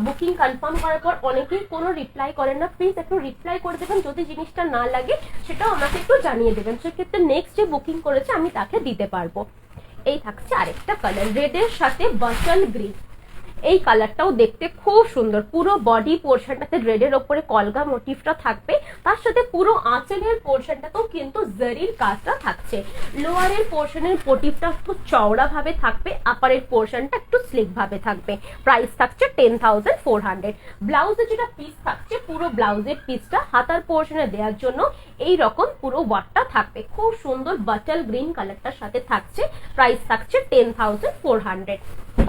বুকিং কনফার্ম করার পর অনেকেই কোনো রিপ্লাই করেন না, প্লিজ একটু রিপ্লাই করে দেবেন। যদি জিনিসটা না লাগে সেটাও আমাকে একটু জানিয়ে দেবেন, সেক্ষেত্রে নেক্সট যে বুকিং করেছে আমি তাকে দিতে পারবো। এই থাকছে আরেকটা কালার, রেডের সাথে বাটল গ্রিন। এই কালারটাও দেখতে খুব সুন্দর, পুরো বডি পোর্শনটাতে রেডের ওপরে কলগা মোটিভটা থাকবে, তার সাথে পুরো আঁচলের পোর্শনটাতেও কিন্তু জারির কাজটা থাকছে। লোয়ারের পোর্শনের মোটিভটা একটু চওড়া ভাবে থাকবে, আপারের পোর্শনটা একটু স্লিক ভাবে থাকবে। প্রাইস থাকছে 10,400। ব্লাউজে যেটা পিস থাকছে, পুরো ব্লাউজের পিসটা হাতার পোর্শনে দেওয়ার জন্য এই রকম পুরো ওয়ার্কটা থাকবে, খুব সুন্দর বাটল গ্রিন কালারটার সাথে থাকছে। প্রাইস থাকছে 10,400।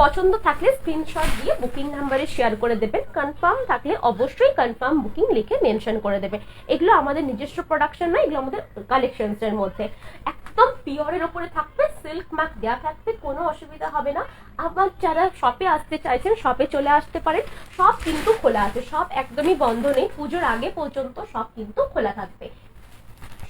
পছন্দ থাকলে স্ক্রিনশট দিয়ে বুকিং নাম্বারে শেয়ার করে দেবেন, কনফার্ম থাকলে অবশ্যই কনফার্ম বুকিং লিখে মেনশন করে দেবে। এগুলো আমাদের নিজস্ব প্রোডাকশন নয়, এগুলো আমাদের কালেকশনস এর মধ্যে। একদম পিওরের উপরে থাকবে, সিল্ক মার্ক দেওয়া থাকবে, কোনো অসুবিধা হবে না। আবার যারা শপে আসতে চাইছেন শপে চলে আসতে পারেন, সব কিন্তু খোলা আছে, সব একদমই বন্ধ নেই, পুজোর আগে পর্যন্ত সব কিন্তু খোলা থাকবে।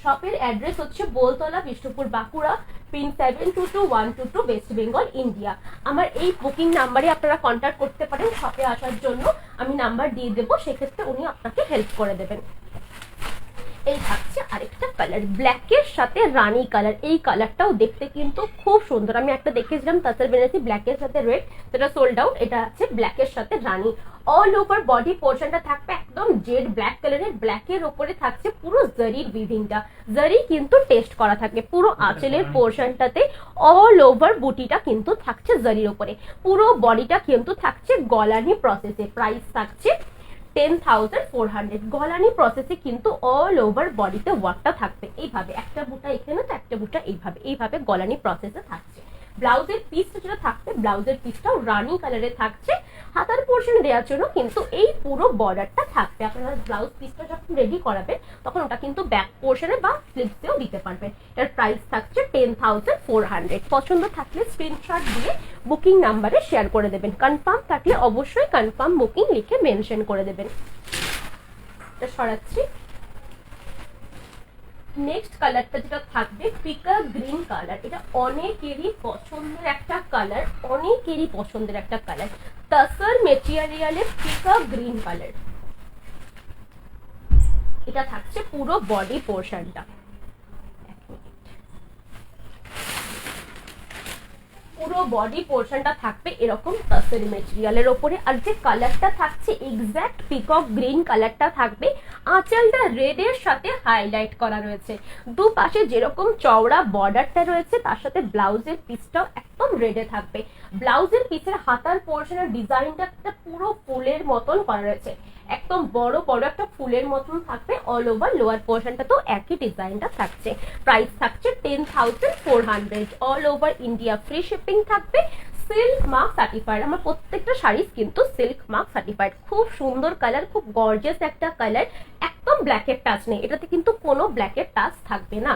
শপের অ্যাড্রেস হচ্ছে Boltala, Bishnupur, Bankura, pin 722122, West Bengal, India. আমার এই বুকিং নাম্বারে আপনারা কন্ট্যাক্ট করতে পারেন শপে আসার জন্য, আমি নাম্বার দিয়ে দেবো, সেক্ষেত্রে উনি আপনাকে হেল্প করে দেবেন। এই থাকছে আরেকটা কালার, ব্ল্যাকের সাথে রানী কালার। এই কালারটাও দেখতে কিন্তু খুব সুন্দর। আমি একটা দেখেছিলাম তাসার বেনারসি ব্ল্যাকের সাথে রেড, সেটা সোল্ড আউট। এটা আছে ব্ল্যাকের সাথে রানী। অল ওভার বডি পোর্শনটা থাকবে একদম জেড ব্ল্যাক কালারের, ব্ল্যাকের ওপরে থাকছে পুরো জারির উইভিংটা, জারি কিন্তু টেস্ট করা থাকে। পুরো আঁচলের পোর্শনটাতে অল ওভার বুটিটা কিন্তু থাকছে জারির ওপরে, পুরো বডিটা কিন্তু থাকছে গলানি প্রসেসে। প্রাইস থাকছে 10,400। গলানি প্রসেসে কিন্তু অল ওভার বডিতে ওয়ার্কটা থাকবে এইভাবে, একটা বুটা এখানে তো একটা বুটা এইভাবে গলানি প্রসেসে থাকছে। ব্লাউজের পিসটা যেটা থাকবে, ব্লাউজের পিসটাও রানি কালারে থাকছে। হাতার পোর্শনে দেওয়ার জন্য কিন্তু এই পুরো বর্ডারটা থাকবে। আপনারা ব্লাউজ পিসটা যখন রেডি করাবেন তখন ওটা কিন্তু ব্যাক পোর্শনে বা স্লিভসেও দিতে পারবেন। এর প্রাইস থাকছে 10,400। পছন্দ থাকলে স্ক্রিনশট দিয়ে বুকিং নাম্বারে শেয়ার করে দেবেন, কনফার্ম থাকলে অবশ্যই কনফার্ম বুকিং লিখে মেনশন করে দেবেন। এটা সরাচ্ছি। নেক্সট কালারটা যেটা থাকবে পিকা গ্রিন কালার। এটা অনেকেরই পছন্দের একটা কালার, অনেকেরই পছন্দের একটা কালার, তাসার মেটেরিয়ালের পিকা গ্রিন কালার। এটা থাকছে পুরো বডি পোর্শনটা, পুরো বডি পোর্শনটা থাকবে এরকম তাসের মেটেরিয়ালের ওপরে। আর যে কালারটা থাকছে এক্স্যাক্ট পিকক গ্রিন কালারটা থাকবে, আঁচলটা রেডের সাথে হাইলাইট করা রয়েছে। দুপাশে যেরকম চওড়া বর্ডারটা রয়েছে তার সাথে ব্লাউজের পিসটাও একদম রেডে থাকবে। ব্লাউজের পিসের হাতার পোর্শনের ডিজাইনটা একটা পুরো ফুলের মতন করা রয়েছে, একদম বড় বড় একটা ফুলের মতন থাকবে। অল ওভার লোয়ার পোর্শনটা তো একই ডিজাইনটা থাকছে। প্রাইস থাকছে 10,400। All over India free shipping থাকবে, সিল্ক মার্ক সার্টিফাইড। আমার প্রত্যেকটা শাড়ি কিন্তু সিল্ক মার্ক সার্টিফাইড। খুব সুন্দর কালার, খুব গর্জিয়াস একটা কালার, একদম ব্ল্যাকের টাচ নেই, এটাতে কিন্তু কোনো ব্ল্যাকের টাচ থাকবে না।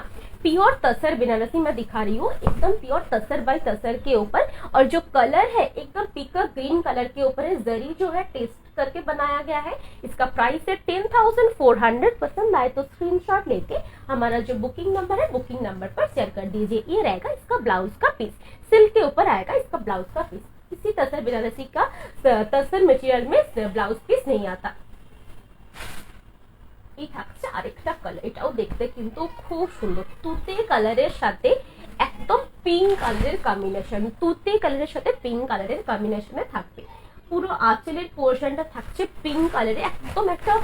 प्योर तसर बनारसी मैं दिखा रही हूँ, एकदम प्योर तसर बाय तसर के ऊपर, और जो कलर है एकदम पीकॉक ग्रीन कलर के ऊपर है। जरी जो है टेस्ट करके बनाया गया है। इसका प्राइस है 10,400। पसंद आए तो स्क्रीनशॉट लेके हमारा जो बुकिंग नंबर है बुकिंग नंबर पर शेयर कर दीजिए। ये रहेगा इसका ब्लाउज का पीस, सिल्क के ऊपर आएगा इसका ब्लाउज का पीस। किसी तसर बनारसी का तसर मटेरियल में ब्लाउज पीस नहीं आता। এই থাকছে আরেকটা কালার, এটাও দেখতে কিন্তু খুব সুন্দর, তুতে কালারের সাথে একদম পিঙ্ক কালারের কম্বিনেশন, তুতে কালারের সাথে পিঙ্ক কালারের কম্বিনেশনে থাকবে। পুরো আঁচলের পোর্শনটা থাকছে পিঙ্ক কালারে, একদম একটা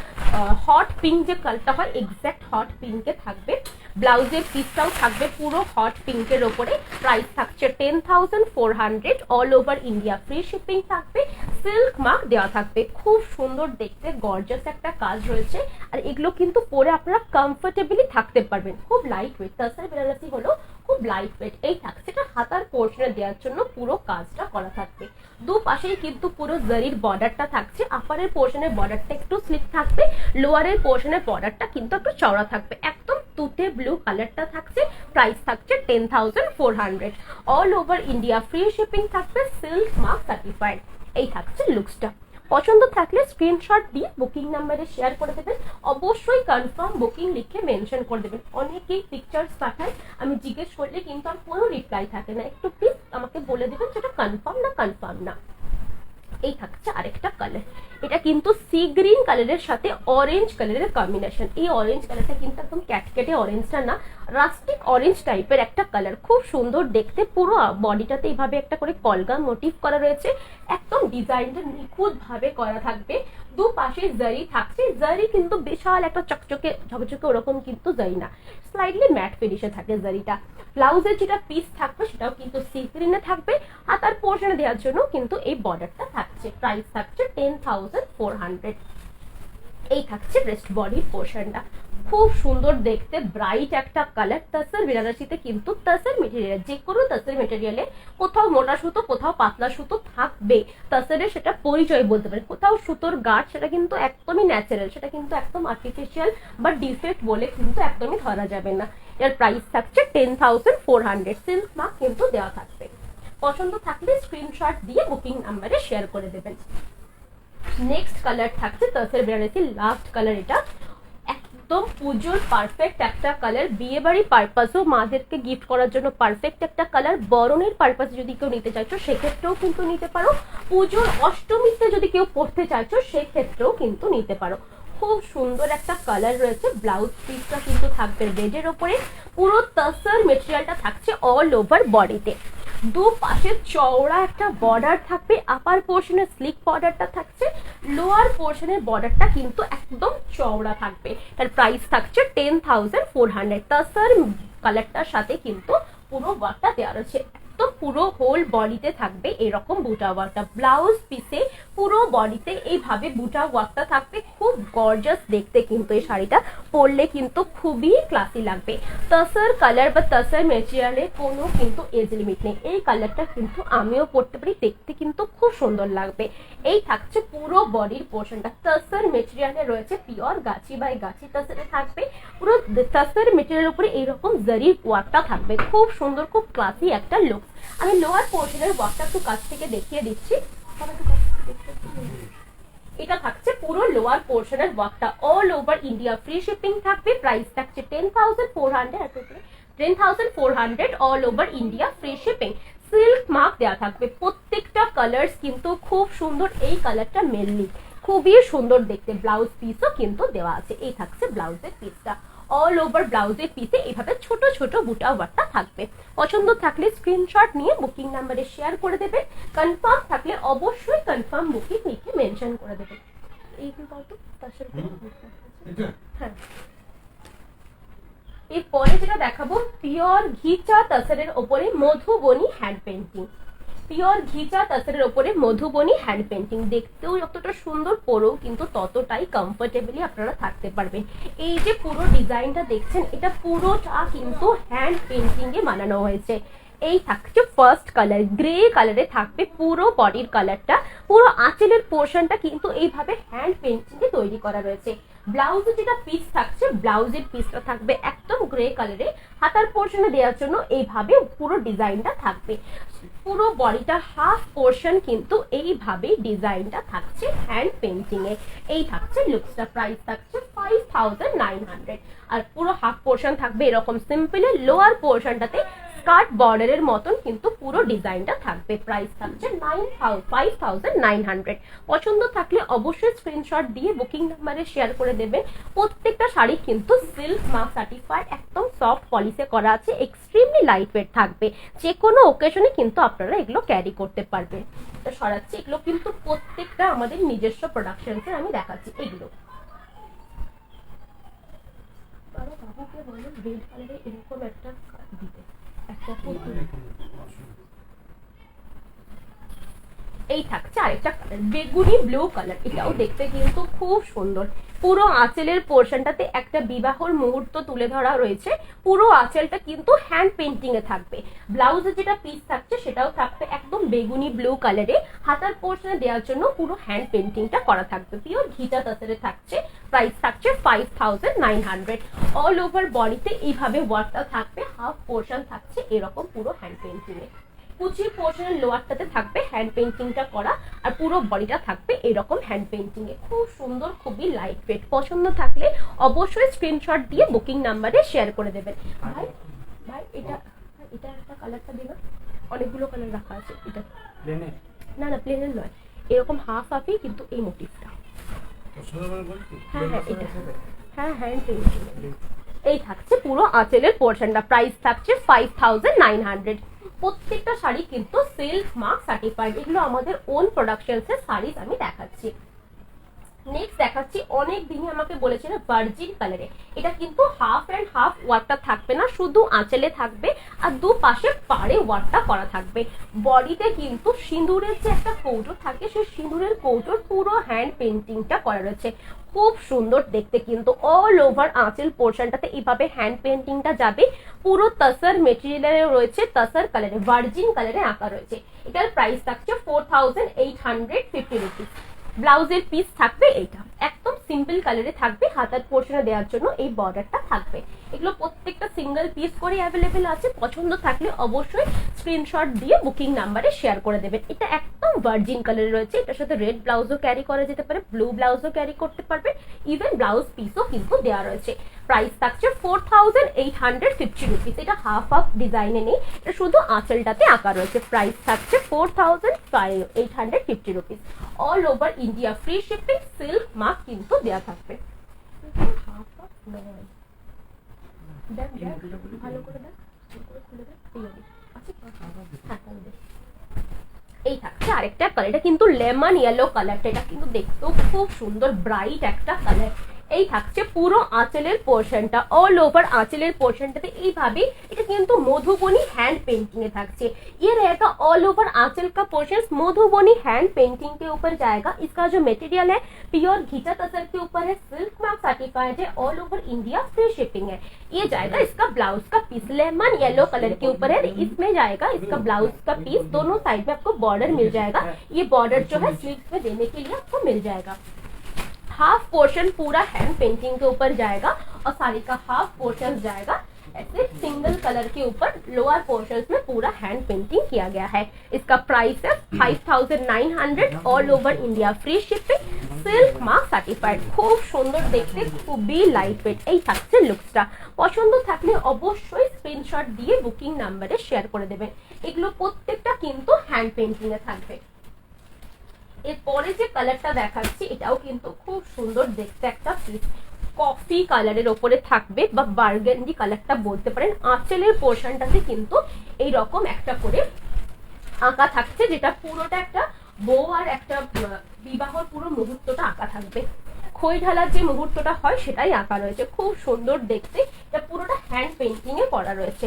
হট পিঙ্ক যে কালারটা হয় এক্স্যাক্ট হট পিঙ্কে থাকবে। ব্লাউজের পিসটাও থাকবে পুরো হট পিঙ্কের ওপরে। প্রাইস থাকছে 10,400। All over India free shipping থাকবে, সিল্ক মার্ক দেওয়া থাকবে। খুব সুন্দর দেখতে গর্জাস একটা কাজ রয়েছে, আর এগুলো কিন্তু পরে আপনারা কমফোর্টেবলি থাকতে পারবেন। খুব লাইট ওয়েট, তসর বেনারসি হলো খুব লাইট ওয়েট। এই থাকছে এটা হাতার পোর্শনে দেওয়ার জন্য পুরো কাজটা করা থাকবে। দুপাশেই কিন্তু পুরো জরির বর্ডারটা থাকছে। আপারের পোর্শনের বর্ডারটা একটু স্লিপ থাকবে, লোয়ারের পোর্শনের বর্ডারটা কিন্তু একটু চওড়া থাকবে। একদম তুতে ব্লু কালারটা থাকছে। প্রাইস থাকছে 10,400। All over India free shipping থাকবে, সিল্ক মার্ক সার্টিফাইড। এই থাকছে লুকসটা। পছন্দ থাকলে স্ক্রিনশট দিয়ে বুকিং নাম্বারে শেয়ার করে দেবেন। অবশ্যই কনফার্ম বুকিং লিখে মেনশন করে দেবেন। অনেকেই পিকচার্স পাঠায়, আমি জিজ্ঞেস করলে কিন্তু আর কোনো রিপ্লাই থাকে না। একটু প্লিজ আমাকে বলে দেবেন সেটা কনফার্ম না কনফার্ম না। এই থাকছে আরেকটা কালার, এটা কিন্তু সি গ্রিন কালারের সাথে অরেঞ্জ কালারের কম্বিনেশন। এই অরেঞ্জ কালারটা কিন্তু একদম ক্যাটকেটে অরেঞ্জটা না, রাস্টিক অরেঞ্জ টাইপের একটা কালার, খুব সুন্দর দেখতে। পুরো বডিটাতে এইভাবে একটা করে কলগা মোটিভ করা রয়েছে, একদম ডিজাইনটা নিখুঁত ভাবে করা থাকবে। দুপাশে জারি থাকছে, জারি কিন্তু বিশাল একটা চকচকে ঝকঝকে ওরকম কিন্তু জারি না, স্লাইডলি ম্যাট ফিনিশে থাকে জারিটা। ব্লাউজের যেটা পিস থাকবে সেটাও কিন্তু সি গ্রিনে থাকবে। হাতার পোর্শনে দেওয়ার জন্য কিন্তু এই বর্ডারটা থাকছে। প্রাইস থাকছে 10,400। এই থাকছে ব্রেস্ট বডির পোর্শনটা, খুব সুন্দর দেখতে ব্রাইট একটা কালার। তসর বেনারসিতে কিন্তু তসর মেটেরিয়াল, যে কোনো তসর মেটেরিয়ালে কোথাও মোটা সুতো কোথাও পাতলা সুতো থাকবে। তসরের সেটা পরিচয় বলতে পারে। কোথাও সুতোর গাঢ় সেটা কিন্তু একদমই ন্যাচারাল, সেটা কিন্তু একদম আর্টিফিশিয়াল বা ডিফেক্ট বলে কিন্তু একদমই ধরা যাবে না। এর প্রাইস থাকছে 10,400। সিল্ক মার্ক কিন্তু দেওয়া থাকবে। পছন্দ থাকলে স্ক্রিনশট দিয়ে বুকিং নাম্বারে শেয়ার করে দেবেন। নেক্সট কালার থাকছে তসর বেনারসির লাস্ট কালার। এটা একদম পুজোর পারফেক্ট একটা কালার, বিয়ে বাড়ি পারপাসও মাদেরকে গিফট করার জন্য পারফেক্ট একটা কালার। বরণের পারপাসে যদি কেউ নিতে চাইছো সেক্ষেত্রেও কিন্তু নিতে পারো। পুজোর অষ্টমীতে যদি কেউ পড়তে চাইছো সেক্ষেত্রেও কিন্তু নিতে পারো। খুব সুন্দর একটা কালার রয়েছে। ব্লাউজ পিসটা কিন্তু থাকবে রেডের ওপরে। পুরো তসর মেটেরিয়ালটা থাকছে অল ওভার বডিতে। দুপাশে চওড়া একটা বর্ডার থাকবে, আপার পোর্শনের স্লিক বর্ডারটা থাকছে, লোয়ার পোর্শনের বর্ডারটা কিন্তু একদম চওড়া থাকবে। তার প্রাইস থাকছে 10,400। তসর কালারটার সাথে কিন্তু পুরো ওয়ার্কটা দেওয়া রয়েছে, একদম পুরো হোল বডিতে থাকবে এরকম বুটা ওয়ার্কটা। ব্লাউজ পিসে পুরো বডিতে এইভাবে বুটা ওয়ার্কটা থাকবে। খুব গর্জাস দেখতে কিন্তু এই শাড়িটা পরলে কিন্তু খুবই ক্লাসি লাগবে। তসর কালার বা তসর মেটেরিয়ালে কোনো কিন্তু এজ লিমিট নেই। এই কালারটা কিন্তু আমিও পরতে পারি, দেখতে কিন্তু খুব সুন্দর লাগবে। এই থাকছে পুরো বডির পোর্শনটা। তসর মেটেরিয়ালে রয়েছে পিওর গাছি বাই গাছি তসরে থাকবে। পুরো তসর মেটেরিয়ালের উপরে এইরকম জারির ওয়ার্কটা থাকবে, খুব সুন্দর খুব ক্লাসি একটা লুক। আমি লোয়ার পোর্শনের ওয়ার্কটা একটু কাছ থেকে দেখিয়ে দিচ্ছি। এটা থাকছে পুরো লোয়ার পোর্শনের ওয়ার্কটা। All over India free shipping থাকবে। প্রাইস থাকছে 10,400। All over India free shipping. Silk mark দেওয়া থাকবে। প্রত্যেকটা কালার্স কিন্তু খুব সুন্দর। এই কালারটা মেনলি খুবই সুন্দর দেখতে। ব্লাউজ পিসও কিন্তু দেওয়া আছে। এই থাকছে ব্লাউজের পিসটা। অল ওভার ব্লাউজের পিসে এইভাবে ছোট ছোট বুটা ওয়ার্কটা থাকবে। পছন্দ থাকলে স্ক্রিনশট নিয়ে বুকিং নাম্বারে শেয়ার করে দেবে। কনফার্ম থাকলে অবশ্যই কনফার্ম বুকিং লিখে মেনশন করে দেবে। হ্যাঁ, এরপরে যেটা দেখাবো পিওর ঘিচা তসরের ওপরে মধুবনী হ্যান্ড পেন্টিং। পিওর ঘিচা তসরের ওপরে মধুবনী হ্যান্ড পেন্টিং, দেখতেও যতটা সুন্দর পরেও কিন্তু ততটাই কমফোর্টেবলি আপনারা থাকতে পারবেন। এই যে পুরো ডিজাইনটা দেখছেন এটা পুরোটা কিন্তু হ্যান্ড পেন্টিং এ বানানো হয়েছে। এই থাকছে ফার্স্ট কালার, গ্রে কালারে থাকবে পুরো বডির কালারটা। পুরো আঁচলের পোর্শনটা কিন্তু এইভাবে হ্যান্ড পেন্টিং এ তৈরি করা রয়েছে। ব্লাউজে যেটা পিস থাকছে, ব্লাউজের পিসটা থাকবে একদম গ্রে কালারে, হাতার পোর্শনে দেওয়ার জন্য এইভাবে পুরো ডিজাইনটা থাকবে। পুরো বডিটা হাফ পোর্শন কিন্তু এইভাবে ডিজাইনটা থাকছে হ্যান্ড পেন্টিং এ। এই থাকছে লুকসটা, প্রাইস থাকছে 5900। আর পুরো হাফ পোর্শন থাকবে এরকম সিম্পল, লোয়ার পোর্শনটাতে স্কার্ট বর্ডারের মতন কিন্তু পুরো ডিজাইনটা থাকবে। প্রাইস থাকছে 5900। পছন্দ থাকলে অবশ্যই স্ক্রিনশট দিয়ে বুকিং নাম্বারে শেয়ার করে দেবেন। প্রত্যেকটা শাড়ি কিন্তু সিল্ক মার্ক সার্টিফাইড, একদম সফট পলিশে করা আছে, এক্সট্রিমলি লাইট ওয়েট থাকবে। যে কোনো ওকেশনে কিন্তু আপনারা এগুলো ক্যারি করতে পারবেন। তো সরাচ্ছি, এগুলো কিন্তু প্রত্যেকটা আমাদের নিজস্ব প্রোডাকশনসে আমি দেখাচ্ছি। এগুলো বাবুকে বলো রেড কালারে এরকম একটা দিতে, একটা এই থাকছে আরেকটা কালার বেগুনি ব্লু কালার, এটাও দেখতে কিন্তু খুব সুন্দর। পুরো আঁচলের পোর্শনটাতে একটা বিবাহর মুহূর্ত তুলে ধরা রয়েছে। পুরো আঁচলটা কিন্তু হ্যান্ড পেন্টিং এ থাকবে। ব্লাউজে যেটা পিস থাকছে সেটাও থাকবে একদম বেগুনি ব্লু কালারে, হাতার পোর্শনে দেওয়ার জন্য পুরো হ্যান্ড পেন্টিংটা করা থাকবে। পিওর ঘিটা তাসরে থাকছে। প্রাইস থাকছে 5900। অল ওভার বডিতে এইভাবে ওয়ার্কটা থাকবে, হাফ পোর্শন থাকছে এরকম পুরো হ্যান্ড পেন্টিং এ। কুচি পোর্শনের লোয়ারটাতে থাকবে হ্যান্ড পেন্টিংটা করা, আর পুরো বডিটা থাকবে এরকম হ্যান্ড পেন্টিং এ। খুব সুন্দর, খুবই লাইট ওয়েট। পছন্দ থাকলে অবশ্যই স্ক্রিনশট দিয়ে বুকিং নাম্বারে শেয়ার করে দেবেন। ভাই ভাই এটা এটা একটা কালারটা দিন, অনেকগুলো কালার রাখা আছে। এটা না না প্লেনের নয়, এরকম হাফ হাফই কিন্তু এই মোটিভটা। হ্যাঁ হ্যাঁ এটা হ্যাঁ হ্যান্ড পেন্টিং। এই থাকছে পুরো আঁচলের পোর্শনটা। প্রাইস থাকছে 5900। প্রত্যেকটা শাড়ি কিন্তু সিল্ক মার্ক সার্টিফাইড। এগুলো আমাদের ওন প্রোডাকশনসের শাড়ি আমি দেখাচ্ছি। নেক্সট দেখাচ্ছি, অনেক দিনই আমাকে বলেছিল ভার্জিন কালারে। এটা কিন্তু হাফ অ্যান্ড হাফ ওয়ার্কটা থাকবে না, শুধু আঁচলে থাকবে আর দুপাশে পাড়ে ওয়ার্কটা করা থাকবে। বডিতে কিন্তু সিঁদুরের যে একটা কৌটো থাকে, সেই সিঁদুরের কৌটোর পুরো হ্যান্ড পেন্টিংটা করা রয়েছে। খুব সুন্দর দেখতে কিন্তু। অল ওভার আঁচল পোর্শনটাতে এইভাবে হ্যান্ড পেন্টিংটা যাবে। পুরো তাসার মেটেরিয়ালে রয়েছে, তাসার কালারে ভার্জিন কালারে আঁকা রয়েছে। এটার প্রাইস থাকছে 4850 রুপিস। ব্লাউজের পিস থাকবে এইটা একদম সিম্পল কালারে থাকবে, হাতার পোর্শনে দেওয়ার জন্য এই বর্ডারটা থাকবে। এগুলো প্রত্যেকটা সিঙ্গেল পিস করে অ্যাভেলেবেল আছে। পছন্দ থাকলে অবশ্যই স্ক্রিনশট দিয়ে বুকিং নাম্বারে শেয়ার করে দেবেন। এটা একদম ভার্জিন কালারে রয়েছে। এটার সাথে রেড ব্লাউজও ক্যারি করা যেতে পারে, ব্লু ব্লাউজও ক্যারি করতে পারবে, ইভেন ব্লাউজ পিসও কিন্তু দেওয়া রয়েছে। প্রাইস থাকছে 4850 রুপিস। এটা হাফ হাফ ডিজাইনে নেই, এটা শুধু আঁচলটাতে আঁকা রয়েছে। প্রাইস থাকছে 4850 rupees. All over India free shipping, silk mark কিন্তু দেওয়া থাকবে। হাফ হাফ নয়, দেখ ভালো করে দেখ, খুলে দেখ। এই থাকছে আরেকটা কালার, এটা কিন্তু লেমন ইয়েলো কালারটা। এটা কিন্তু দেখতেও খুব সুন্দর, ব্রাইট একটা কালার। এই থাকছে পুরো আঁচলের পোর্শনটা। অল ওভার आंचलेर पोर्शनটাতে এইভাবে এটা কিন্তু মধুবনী हैंड पेंटिंग में থাকছে। ये रहेगा ऑल ओवर आंचल का पोर्शन मधुबनी हैंड पेंटिंग के ऊपर जाएगा। इसका जो मटेरियल है प्योर घिचा तसर के ऊपर है, सिल्क मार्क सर्टिफाइड है, all over India free shipping है। ये जाएगा इसका ब्लाउज का पीस, लेमन येलो कलर के ऊपर है, इसमें जाएगा इसका ब्लाउज का पीस। दोनों साइड में आपको बॉर्डर मिल जाएगा। ये बॉर्डर जो है स्लीव्स में देने के लिए आपको मिल जाएगा। हाफ पोर्शन पूरा हैंड पेंटिंग के ऊपर जाएगा और साड़ी का हाफ पोर्शन जाएगा ऐसे सिंगल कलर के ऊपर। लोअर पोर्शंस में पूरा हैंड पेंटिंग किया गया है। इसका प्राइस है 5900, all over India free shipping, silk mark certified. खूब सुंदर देखते, खूबই লাইট ওয়েট। এই থাকছে লুকসটা। পছন্দ থাকলে অবশ্যই স্ক্রিনশট দিয়ে বুকিং নম্বরে শেয়ার করে দেবেন। এগুলো প্রত্যেকটা কিন্তু হ্যান্ড পেন্টিং এ থাকবে। এরপরে যে কালারটা দেখাচ্ছি এটাও কিন্তু খুব সুন্দর দেখতে, একটা কফি কালারের উপরে থাকবে বা বার্গেন্ডি কালারটা বলতে পারেন। আঁচলের পোর্শনটাতে কিন্তু এই রকম একটা করে আঁকা থাকছে, যেটা পুরোটা একটা বউ আর একটা বিবাহর পুরো মুহূর্তটা আঁকা থাকবে। খই ঢালার যে মুহূর্তটা হয় সেটাই আঁকা রয়েছে। খুব সুন্দর দেখতে, এটা পুরোটা হ্যান্ড পেন্টিং এ করা রয়েছে।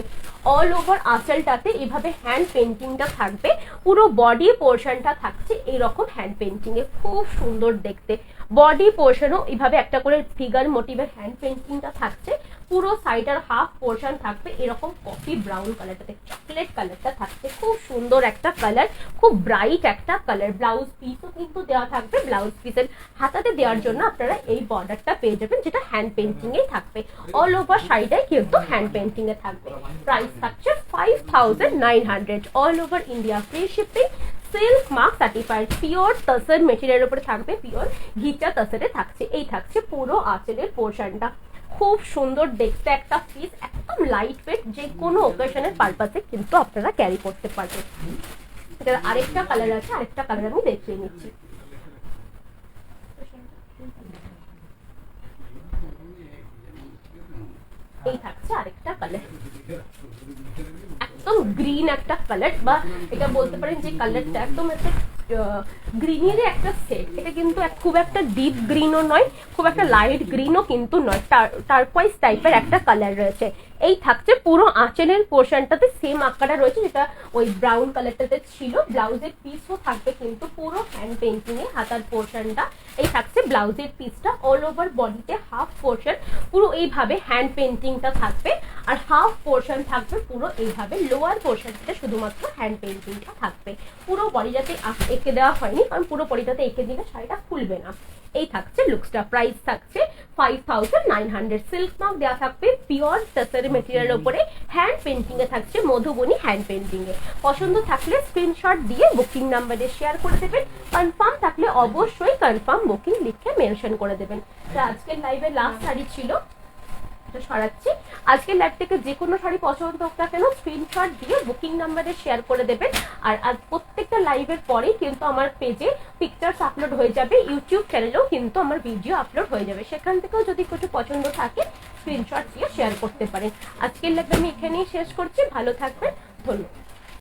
অল ওভার আঁচলটাতে এভাবে হ্যান্ড পেন্টিংটা থাকবে, পুরো বডি পোর্শনটা থাকছে এইরকম হ্যান্ড পেন্টিং এ। খুব সুন্দর দেখতে। বডি পোর্শনও এইভাবে একটা করে ফিগার মোটিভের হ্যান্ড পেন্টিংটা থাকছে। পুরো সাইডের হাফ পোর্শন থাকবে এরকম কফি ব্রাউন কালারটাতে, চকলেট কালারটা থাকছে, খুব সুন্দর একটা কালার, খুব ব্রাইট একটা কালার। ব্লাউজ পিসও কিন্তু দেওয়া থাকবে, ব্লাউজ পিসের হাতাতে দেওয়ার জন্য আপনারা এই বর্ডারটা পেয়ে যাবেন, যেটা হ্যান্ড পেন্টিং এ থাকবে। অল ওভার শাড়িটাই কিন্তু হ্যান্ড পেন্টিং এ থাকবে। প্রাইস থাকছে 5900, all over India, free shipping. Silk mark certified, pure tussar মেটেরিয়ালের উপরে থাকবে, পিওর ঘিচা তসরে থাকছে। এই থাকছে পুরো আঁচলের পোর্শনটা, খুব সুন্দর দেখতে একটা পিস, একদম লাইট ওয়েট, যে কোনো ওকেশনের পারপাসে কিন্তু আপনারা ক্যারি করতে পারবেন। এটার আরেকটা কালার আছে, আরেকটা কালার আমি দেখিয়ে নিচ্ছি। এই থাকছে আরেকটা কালার, একদম গ্রিন একটা কালার, বা এটা বলতে পারেন যে কালারটা একদম একটা গ্রিনের একটা সেট। এটা কিন্তু খুব একটা ডিপ গ্রিনও নয়, খুব একটা লাইট গ্রিনও কিন্তু নয়, টারকোয়াইজ টাইপের একটা কালার রয়েছে। এই থাকছে পুরো আঁচলের পোর্শনটাতে সেম আকারে রয়েছে, যেটা ওই ব্রাউন কালারটাতে ছিল। ব্লাউজের পিসও থাকবে কিন্তু পুরো হ্যান্ড পেন্টিং এ, হাতার পোর্শনটা। এই থাকছে ব্লাউজের পিসটা, অল ওভার বডিতে হাফ পোর্শন পুরো এইভাবে হ্যান্ড পেন্টিংটা থাকবে, আর হাফ পোর্শন থাকবে পুরো এইভাবে, লোয়ার পোর্শনটাতে শুধুমাত্র হ্যান্ড পেন্টিংটা থাকবে। পুরো বডিটাতে এঁকে দেওয়া হয়নি, কারণ পুরো বডিটাতে এঁকে দিলে শাড়িটা খুলবে না। এই থাকছে লুকসটা, প্রাইস থাকছে 5900। সিল্ক মার্ক দেওয়া থাকবে পিওর টাসরি মেটেরিয়ালের উপরে, হ্যান্ড পেন্টিং এ থাকছে, মধুবনী হ্যান্ড পেন্টিং এ। পছন্দ থাকলে স্ক্রিনশট দিয়ে বুকিং নাম্বারে শেয়ার করে দেবেন, কনফার্ম থাকলে অবশ্যই কনফার্ম বুকিং লিখে মেনশন করে দেবেন। তো আজকের লাইভে লাস্ট শাড়ি ছিল, সরাচ্ছি। আজকের লাইভ থেকে যে কোনো শাড়ি পছন্দ হোক না কেন স্ক্রিনশট দিয়ে বুকিং নাম্বারে শেয়ার করে দেবেন। আর আজ প্রত্যেকটা লাইভের পরেই কিন্তু আমার পেজে পিকচার্স আপলোড হয়ে যাবে, ইউটিউব চ্যানেলেও কিন্তু আমার ভিডিও আপলোড হয়ে যাবে, সেখান থেকেও যদি কিছু পছন্দ থাকে স্ক্রিনশট দিয়ে শেয়ার করতে পারেন। আজকের লাইভ আমি এখানেই শেষ করছি, ভালো থাকবেন, ধন্যবাদ।